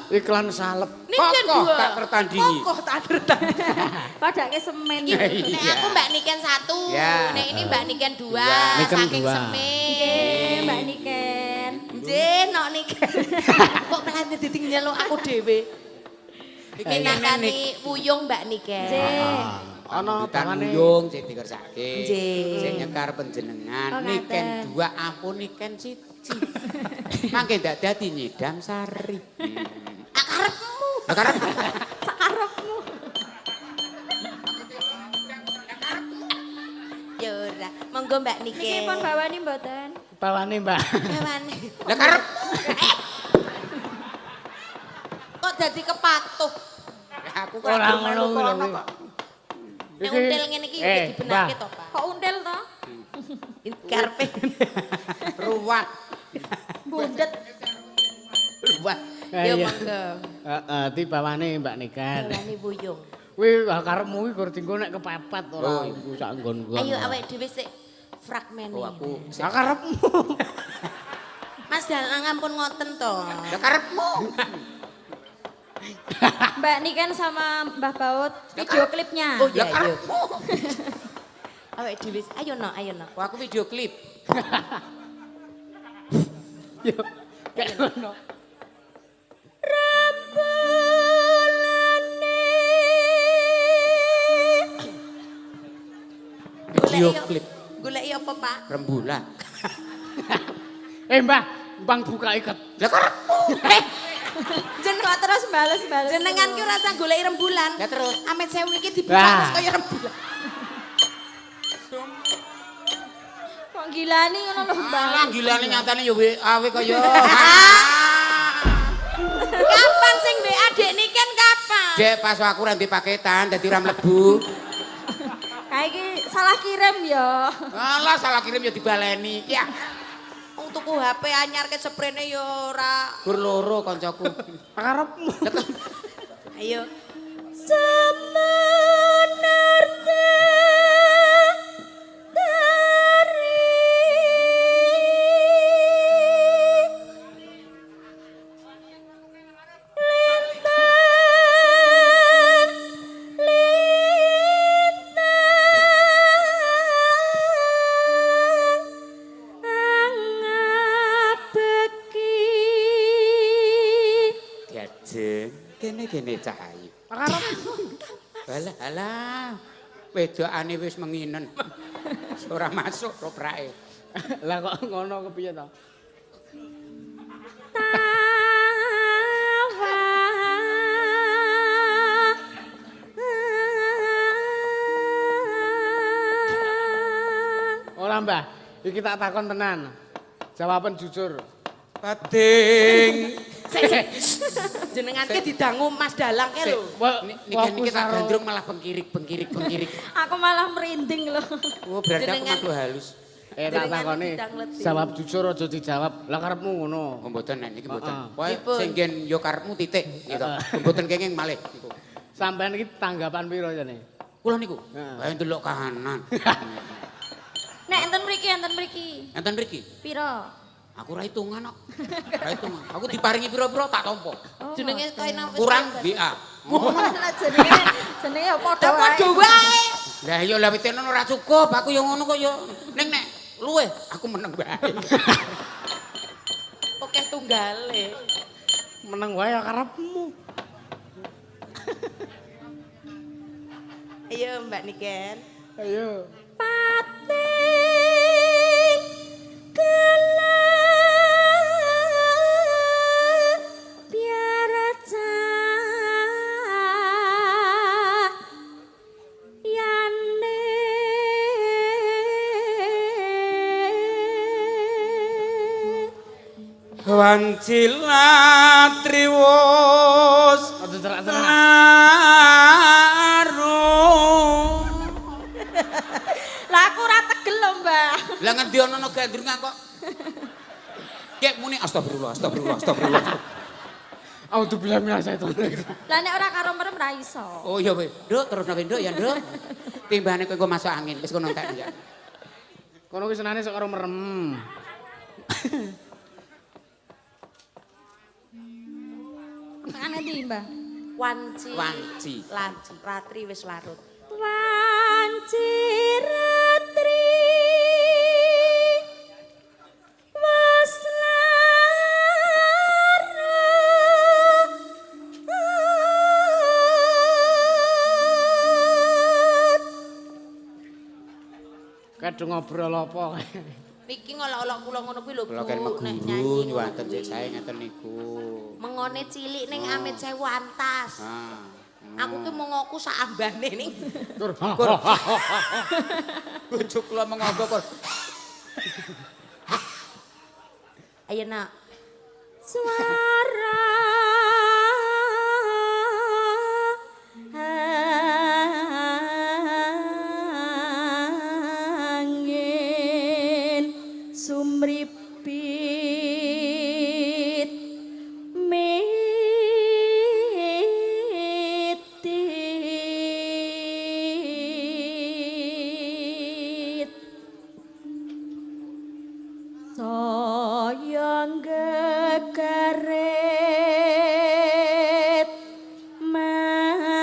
2. Iklan salep. Niken Kokoh 2. tak tertandingi. Kokoh tak tertandingi. Padake semen. Nek aku Mbak Niken 1, Ya. nek ini Mbak Niken 2, Niken saking 2. semen. Nggih, Mbak Niken. Nggih, nok Niken. Kok pelan ditinggal aku dhewe. Iki nakani wuyung Mbak Niken. Nggih. Ana Bukan bangane. Wuyung sing dikersake. Nggih. Sing nyekar panjenengan Oh, Niken ngaten. 2 ampun Niken 1. Mangke ndak dadi nyidam sari. Akarepmu. Sekarang Sakarepmu. Ya ora. Monggo Mbak Niki Niken. pun bawani mboten. Bawane, Mbak. Bawane. lah karep Kok dadi kepatuh? aku kok Ora adu ngono melu kuwi kono lho. kok. Nek untel ngene iki dibenake to, Pak. Kok untel to? Karepe Ruwat. Bundet. Ruwat. ya Iya. monggo. Heeh, di bawane Mbak Niken. Bawane wuyung. Kuwi karepmu iki gur dienggo nek kepepet Oh, ora iya. iku sak nggon-nggon. Ayo awake dhewe sik fragmen Oh aku Lah karepmu. Mas Dalang ampun ngoten to. lah karepmu. Mbak Niken sama Mbah Baut video klipnya. Oh Lah iya iya. karepmu. Awake dhewe ayo no ayo no. Oh, aku video klip. Yo. Kayak ngono. Video klip Goleki apa, Pak? rembulan. Mbah, Bang buka iket. Lah karepmu. Kok terus bales-bales. Jenengan ki ora usah goleki rembulan. Lah terus Amit sewu iki dibuka Lah. terus kaya rembulan. Kok gilani ngono lho, Mbak. Alah gilane nyatane ya awe kaya. Kapan sing mbek adik Niken kapan? Dek pas aku ra ndek paketan dadi ora mlebu. Kayak iki salah kirim ya. Alah salah kirim ya dibaleni. Ya, Wong tuku HP anyar ke sprene ya ora. gur loro kancaku. Karepmu. Ayo. Diajeng kene cahayu. Karepmu. Alah alah. Wedokane wis menginen. Ora masuk roprake. Lah kok ngono kepiye to? Ora, Mbah. Iki tak takon tenan. Jawaban jujur. Pading. Jenengan ki didangu Mas Dalang ke lho. Niki tak gandrung malah bengkirik. Aku malah merinding loh. Oh, berarti aku Jenengan- makhluk halus. Tak Jenengan takoni. bidang letih. Jawab jujur aja dijawab. Lah karepmu ngono. Oh, mboten nek niki mboten. Heeh. Pokoke Dipun. sing nggen yo karepmu titik gitu. Mboten kenging malih niku. Sampean iki tanggapan piro jane? Kula niku. Heeh. Ayo ndelok kahanan. Nek enten mriki. Enten mriki. Piro? Aku ra hitungan kok. Ra hitungan. Aku diparingi pira-pira tak tampa. Jenenge kaya nang Kurang BA. Lah jenenge ya padha wae. Padha wae. Lah iya lah witene ora cukup. Aku yo ngono kok yo. Ning nek luwe aku meneng bae. Oke tunggale. Meneng wae ya karepmu. Ayo Mbak Niken. Ayo. Wancilat triwus Aja cerak-cerak. arum. Lah aku ora tegel lho, Mbak. Lah ngendi ana gandrungan kok. Kek muni astagfirullah, astagfirullah, astagfirullah. Auzubillahi minasyaitonir rajim. Lah nek ora karo merem ra iso. Oh iya weh, Nduk, terus nabi Nduk ya Nduk. Timbane kowe engko masuk angin, wis kono tak ya. Kono ki senane sok karo merem. Tekan ndi, Mbah? Wanci. Wanci. Ratri wis larut. Wanci ratri wis larut. Kadung ngobrol apa? Niki ngolok-olok kula ngono kuwi lho, Bu. Kula kan nek meguru nyanyi. nyuwaten cek sae ngeten niku. Mengone cilik ning Amit Sewu Antas. Ah. Aku ki mongoku sak ambane ning. Tur. Bojo kula mengogo kok. Ayo nak. Suara angin sumripit mitit saya gegeret mana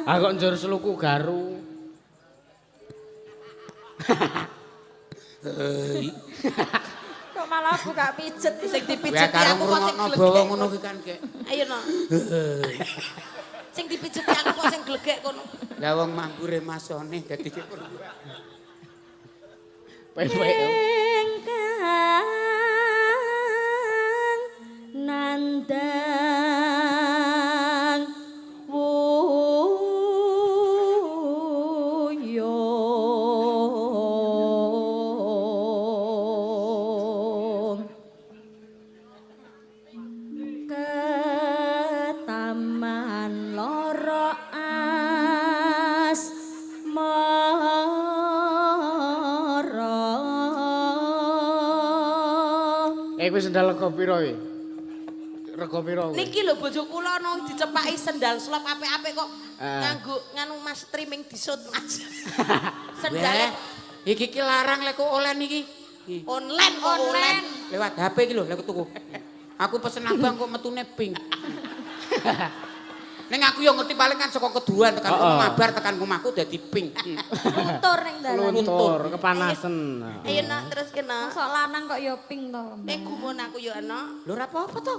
Aku kok njur seluku garu. Kok malah buka pijet sing Ya dipijeti karo aku kok sing ngrungokno glegek. bawa ngono ki kan kek. Ayo no. Sing dipijeti aku kok sing glegek kono. Lah wong mambure masone dadi Pek-pek. ingkang nandang wuyung ketaman loro asmara. Kuwi sendal rega pira iki? Rega pira kuwi? Niki lho bojo kula no dicepaki sendal slop apik-apik kok Ah. nganggo nganu Mas streaming disut Mas. Weh, Sendal iki ki larang lek kok oleh niki. online kok online. Lewat HP iki lho lek tuku. Aku pesen abang kok metune pink. Ning aku yo ngerti paling kan saka keduan tekan mabar tekan omahku dadi pink. Luntur ning dalan. Luntur, kepanasan. Ayo nak terus kena. Sok lanang kok ya ping to. Gumun aku yo ana. Lho ora apa-apa to.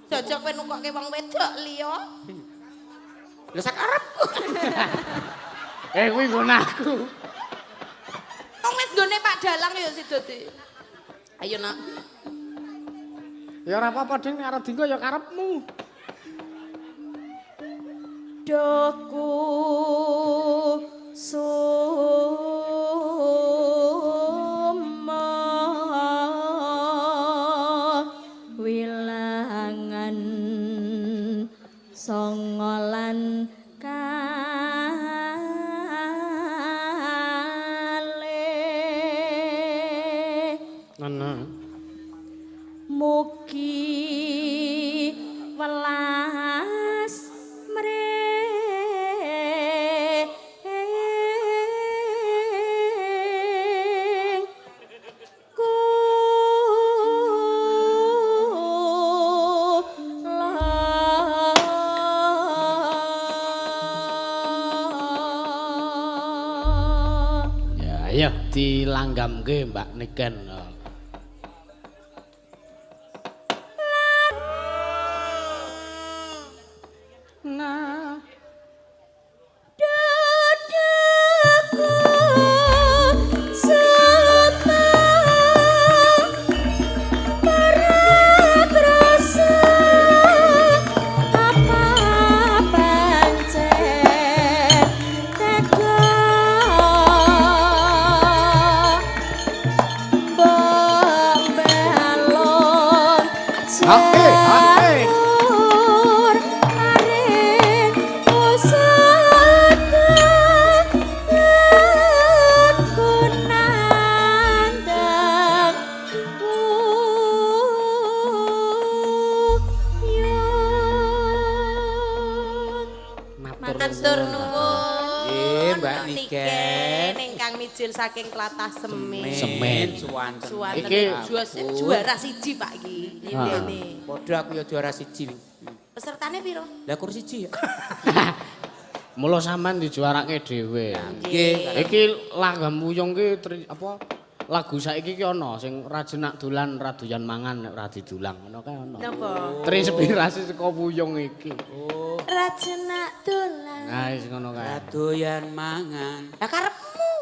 Jajak kowe nukokke wong wedok liya. Lho sak arepku. Kuwi nggon aku. Wong wis nggone Pak Dalang yo sida di. Ayo nak. Ya ora apa-apa, Ding, arep dinggo ya karepmu. Doku suma wilangan songolan kalih Ana. mugi welas mring kula. Ya, ayo dilanggamke Mbak Niken. Nah, Dadaku sama paragrasa apa pancen tega Matur nuwun. Nggih, Mbak Niken. Ingkang mijil saking tlatah Semen. Semen. Suwanten. Iki juara siji Pak iki. Indene. Padha aku ya juara siji. Pesertane piro? Lah kur siji ya. mula sampean dijuarake dhewe. Nggih. Iki langgam wuyung ki apa lagu saiki ki ana sing rajenak dolan radoyan mangan nek ora didulang ngono kae ana. Napa? Terinspirasi saka wuyung iki. Rajenak dolan. Nah, wis ngono kae. Doyan mangan. Lah karepmu.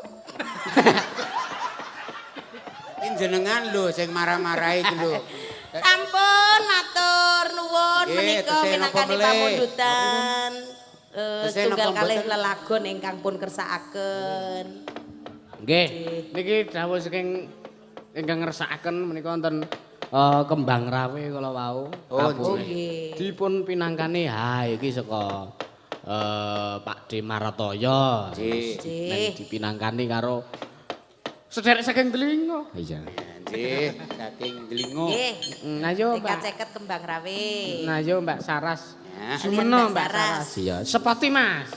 Iki jenengan lho sing marah-marahi iki lho. Sampun matur nuwun Nggih, menika tesih napa minangkani melih? pamundutan. Tesih Tunggal napa kalih mboten? lelagon ingkang pun kersakaken. Nggih, niki dawuh saking ingkang ngersakaken menika wonten kembang rawe kala wau. Oh, nggih. Dipun pinangkani ha iki saka Pak D Maratoya. Nggih. Nek dipinangkani karo sederek saking Delingo. Iya. Nggih, saking Delingo. Nggih. Ayo Mbak. Ceket kembang rawe. Nah, yo Mbak Saras. Ya. Sumeno Mbak Mbak Saras. Saras. Iya, sepati Mas.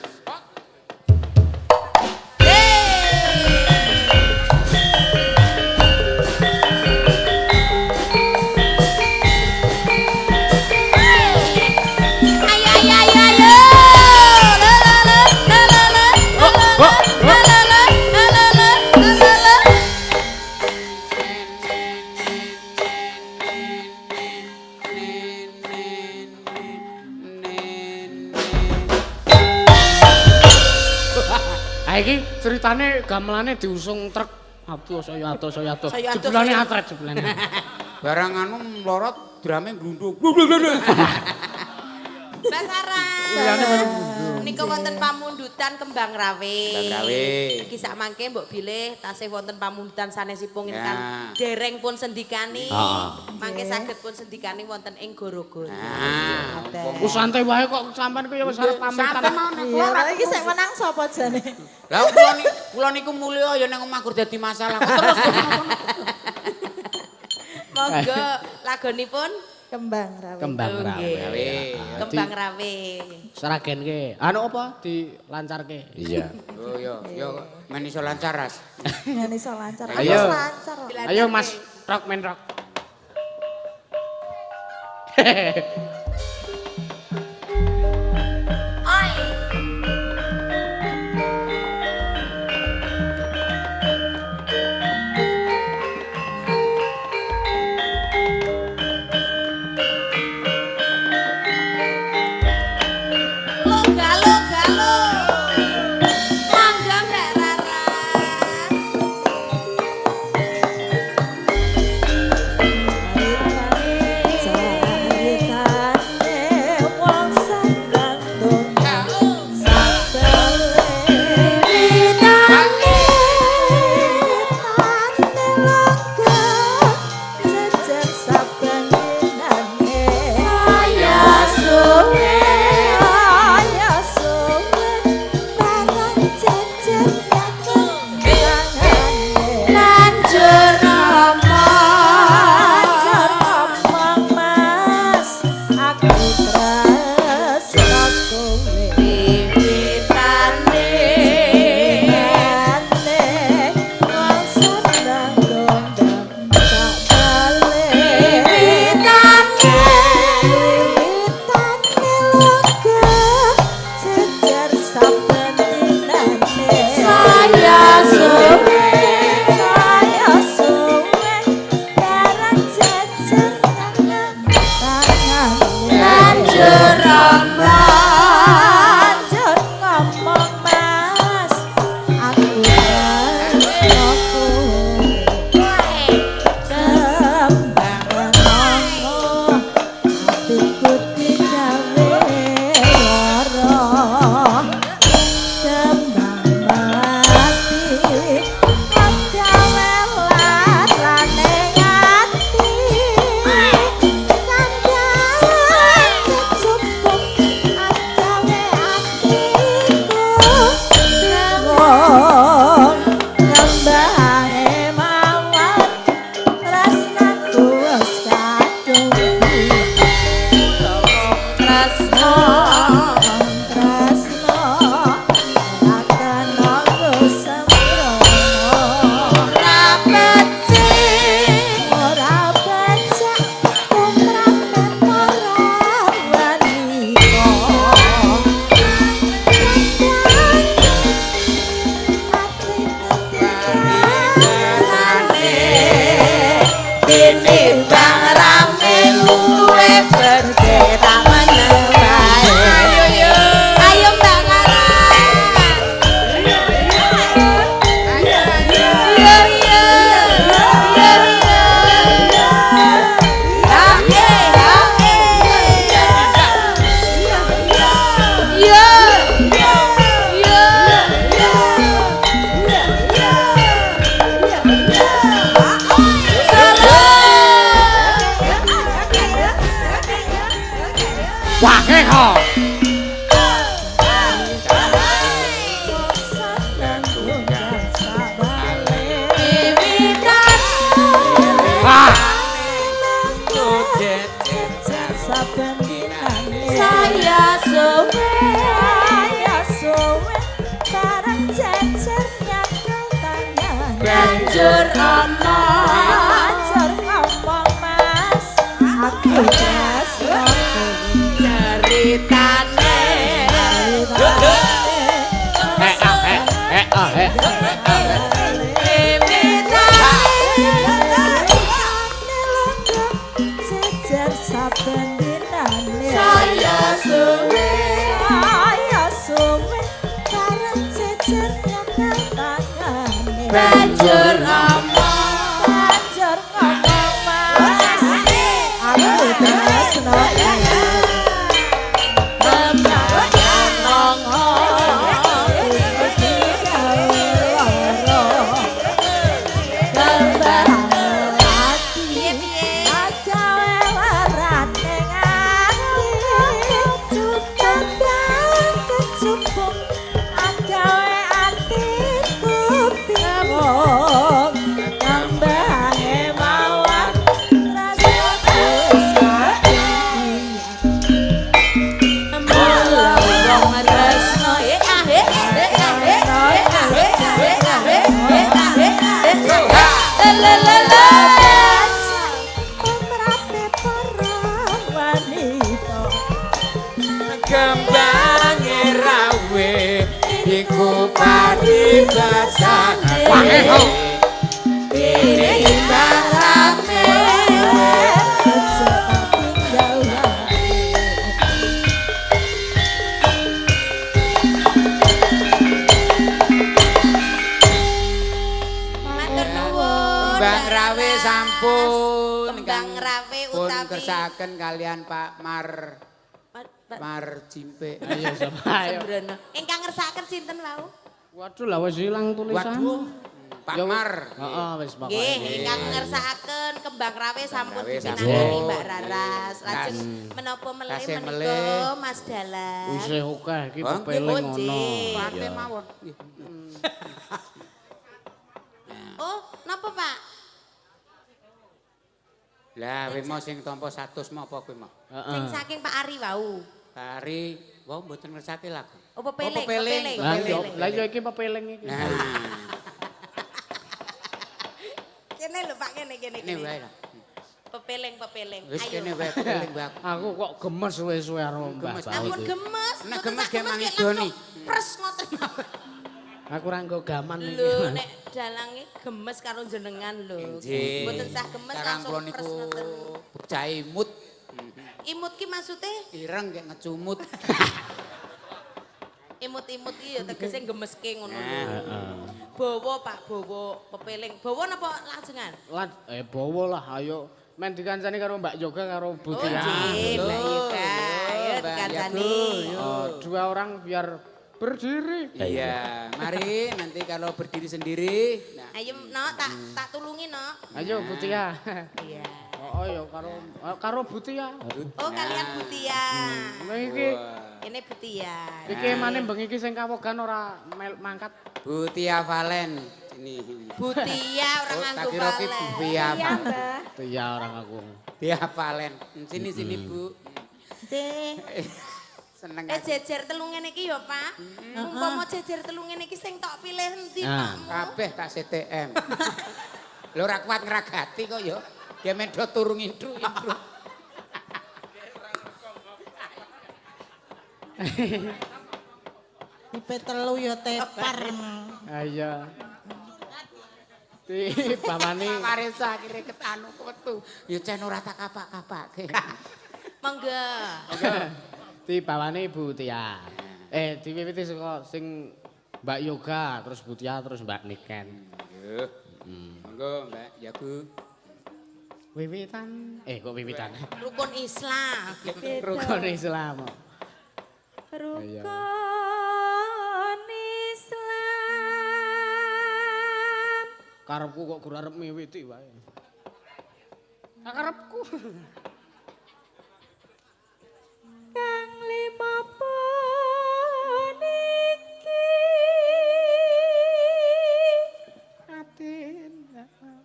Iki ceritane gamelane diusung truk. Aduh saya atuh. Jebulane atret jebulane. Barang anu mlorot drame glundung. Mbak Liyane baru Sarah. Nika wonten pamundutan kembang rawe. Kembang rawe. Iki sak mangke mbok bilih tasih wonten pamundutan sanesipun Ya. ingkang dereng pun sendikani. Heeh. Mangke saged pun sendikani wonten ing Gorogono. Nah, Wis santai wae kok sampean ku ya wis arep pamitan. Iya, lha iki sing menang sapa jane? lah kula niku mulya ya nang omah gur dadi masalah. Kok terus Monggo lagonipun Kembang rawe. Kembang rawe. Rawe. kembang rawe. Seragenke. Anu apa dilancarke? Iya. Oh yo men iso lancar ras. Ngene iso lancar. Ayo. Ayo lancar. Ayo Mas rock main rock. Galo galo. Mangga Mbak Raras. banjur ngomong mas aku tresno kembang nongho Kembange rawe iku paribasane wae ini barame Matur nuwun. Kembang rawe sampun Kembang rawe pun utawi kersaken kalian Pak Mar Jimpe. Ayo sama ayo. Sembrono. Ingkang ngersakaken sinten wau? Waduh lah wis ilang tulisan. Waduh. Pak Ya, Mar. Heeh wis pokoke. Nggih, ingkang ngersakaken kembang rawe sampun rawe dipinangani sampun. Mbak Raras. Lajeng menapa melih Tasih menika melih. Mas Dalan. Isih akeh iki Oh, pepeling nggih, ngono. Pate mawon. Oh, napa Pak? Lah kowe mau sing tampa 100 mau apa kowe mau? Sing saking Pak Ari wau. Hari wau mboten ngersake lagu. Oh, pepeling, pepeling. Lah pepeling. yo lah yo iki pepeling iki. Nah, Kene lho Pak, kene. ini wae lah. Pepeling. Wis Ayo. kene wae pepeling wae. Aku kok gemes suwe-suwe karo Mbah Gemes. Baut. Ampun iki. gemes. Nek mboten gemes sak ge nggih mangidoni. langsung Pres ngoten mawon. Aku ora nggo gaman iki. Lho, nek dalange gemes karo jenengan lho. Nggih. Mboten sah gemes Sekarang langsung kula pres niku ngoten. bocah imut, Imut ki maksude ireng kayak ngecumut. imut-imut ki ya tegese gemeske ngono lho. Heeh. Bawa Pak, bawa pepeling. Bawa napa lajengan? Lah bawa lah ayo. Men dikancani karo Mbak Yoga karo Bu Oh, Tia. nggih, Mbak Yuka. Ayo Mbak dikancani. Oh, dua orang biar berdiri. Iya, mari nanti kalau berdiri sendiri. Nah, Ayo no, tak tulungi no. Ayo Bu Tia. Iya. Oh ya karo Bu Tia. Oh, kalian Butia. Nah iki Ini Butia. iki emane bengi iki sing kawogan ora mangkat. Bu Tia Valen ini. Butia orang Oh, nganggo tak kira ki valen. Tia Iya, Valen. Mbah. Tia orang aku. Tia Valen. Sini Bu. Deh. Seneng. Jejer telu ngene iki ya, Pak. Umpama jejer telu ngene iki sing tok pilih endi, Ah. Pak? Kabeh tak CTM. Lho ora kuat ngragati kok ya. Dia medhot turu ngidru. Tipe telu ya tepar. Ayo. Ti pamane Marisa akhirnya ketanu ketu. Ya cen ora tak kapak-kapake. Monggo. ti bawane Bu Tia. Diwiwiti saka sing Mbak Yoga, terus Bu Tia, terus Mbak Niken. Nggih. Monggo Mbak Yagu. Wiwitan. Kok wiwitan? Rukun Islam. Rukun Islam. Rukun Islam. Karepku kok gur arep miwiti wae. Karepku. Kang lima puniki Atin. batin dakno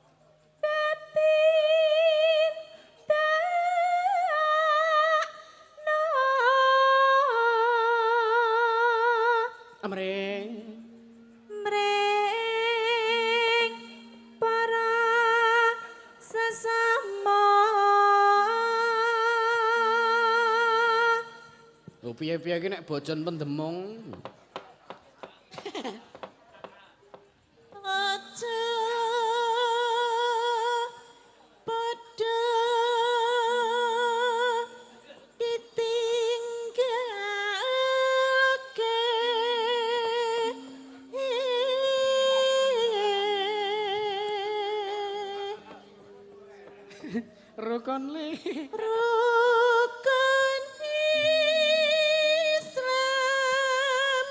Amring. mring para sesama. Lho piye-piye iki nek bojon pendemung. Aja padha ditinggalke Rukun li. Rukun Islam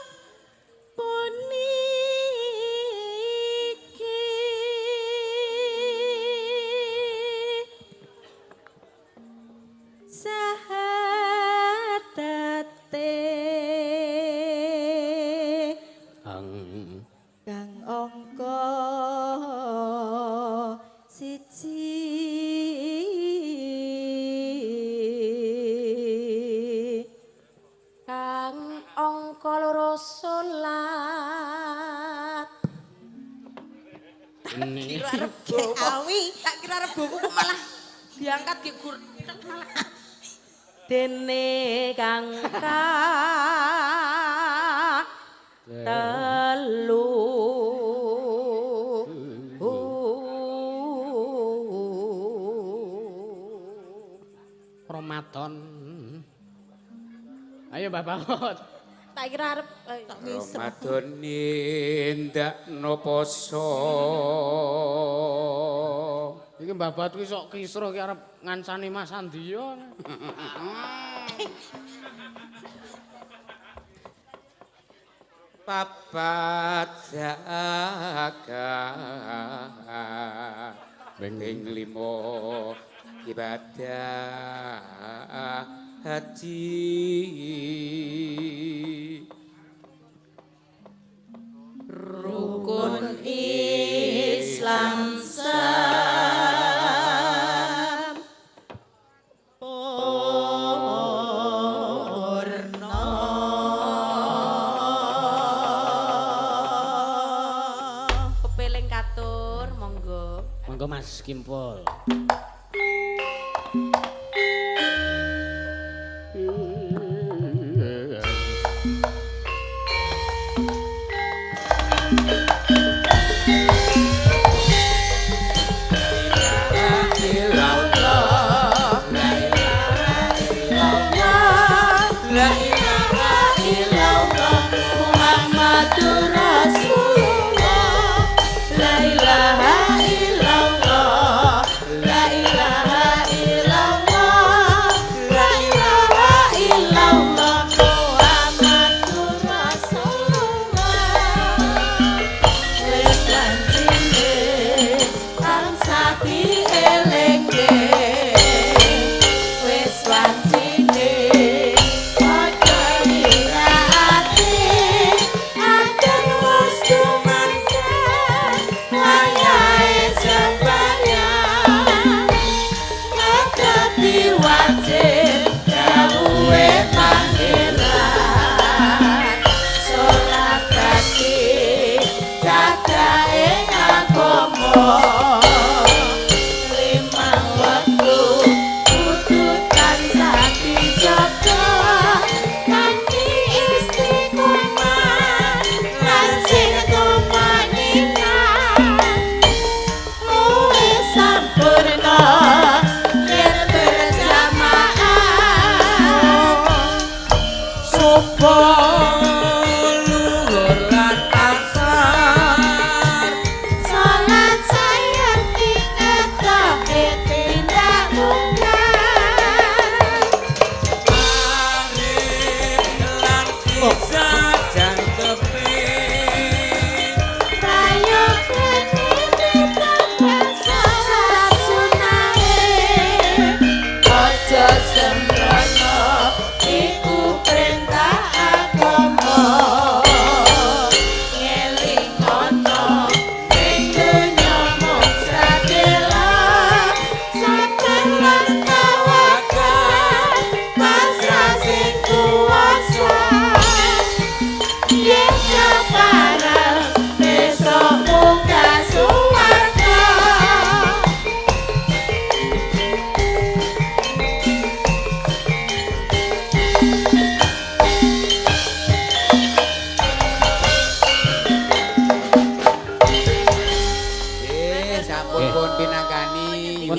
puniki sahatate kang angka siji kang angka loro salat kira arep awi tak kira arep buku malah diangkat ki gur dene kang telu Ramadan. Ayo Mbah Bawot. tak kira arep tak misem Ramadan ndakno poso. Iki Mbah Bawot kuwi sok kisruh ki arep ngancani Mas Andiya. Papat jaga ping 5 ibadah haji rukun Islam sam pepeling katur monggo Monggo Mas Kimpul.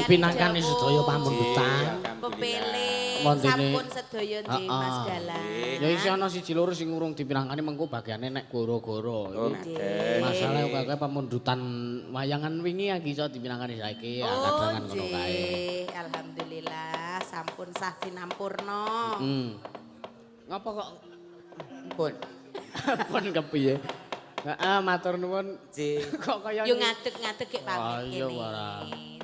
Pinangkani sedaya pamundutan. pepeling Montene. sampun sedaya nggih Mas Galang Ya isi ana siji loro sing urung dipinangkani mengko bagiane nek goro-goro. Masalah kok pamundutan wayangan wingi iki iso dipinangkani saiki ya kadangan ngono kae. Alhamdulillah sampun sah sinampurna. Ngapa kok Pun. pun kepiye? Heeh, matur nuwun. Nggih. Kok kaya Yo ngadeg-ngadeg kek Ah, pamit iya, kene. Wara.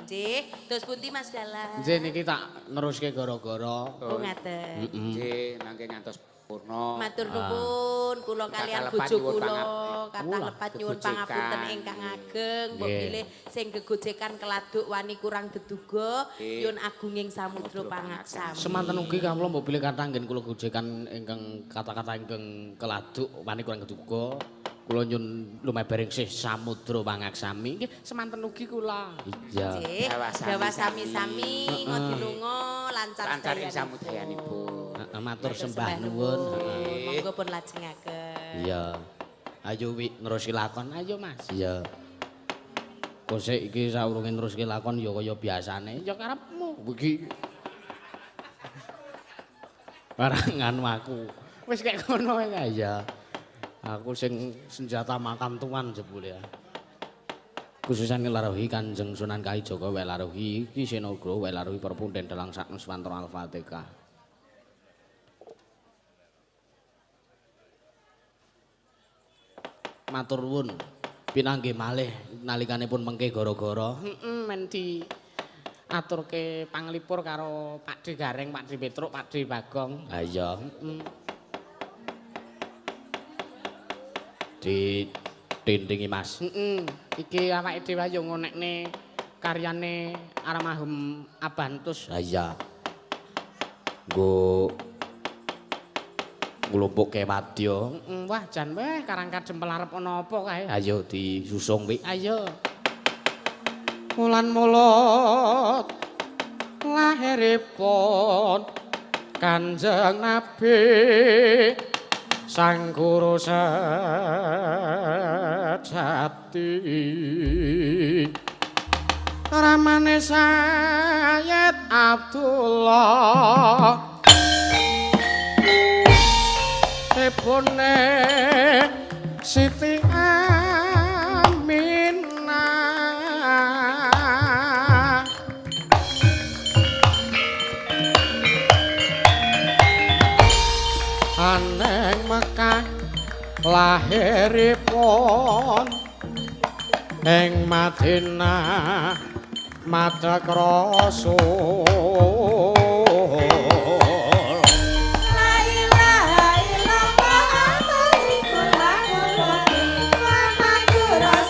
Nggih, terus pundi Mas Dalan? Nggih niki tak neruske gara-gara. Oh ngaten. Nggih, mangke ngantos purna. Matur nuwun kula Kata kalian lepat bojo nyuwun kula pangap- kathah lepat nyuwun gegojekan. pangapunten ingkang ageng mbok Nggih. pilih sing gegojekan keladuk wani kurang deduga Nggih. nyuwun agunging samudra pangaksami. Semanten ugi kawula mbok pilih kathah nggih kula gojekan ingkang kata-kata ingkang keladuk wani kurang keduga. Kula nyun lumebering sih samudra pangaksami. Nggih, semanten ugi kula. Iya. Nggih, dawa sami-sami ngodilunga lancar Lancar ing sedayanipun. samudayanipun. Heeh, matur sembah nuwun. Monggo pun lajengaken. Iya. Ayo wi neruski lakon, ayo Mas. Iya. Kosek iki saurunge neruski lakon ya kaya biasane, ya karepmu. Iki barangan aku. Wis kek ngono wae kae. Iya. Aku sing senjata makan tuan jebule ya. Khususan ngelaruhi Kanjeng Sunan Kalijaga welaruhi iki Senogro welaruhi perpunden dalang saknus Swantara Al-Fatihah. Matur nuwun. Pinanggih malih nalikanipun mengke gara-gara men di aturke panglipur karo Pak D Gareng, Pak D Petruk, Pak D Bagong. Ha iya. Ditindingi Mas. Iki awake dhewe yo ngonekne karyane Almarhum Abantus. Ha iya. Nggo nglumpukke wadya. Wah jan weh karangkat jempel arep ana apa kae. Ayo disusung wi. Ayo. Wulan mulut lahiripun Kanjeng Nabi Sang Guru sejati ramane Sayyid Abdullah ibune Siti Aminah aneng Mekah lahiripun ing Madinah madhak Rasul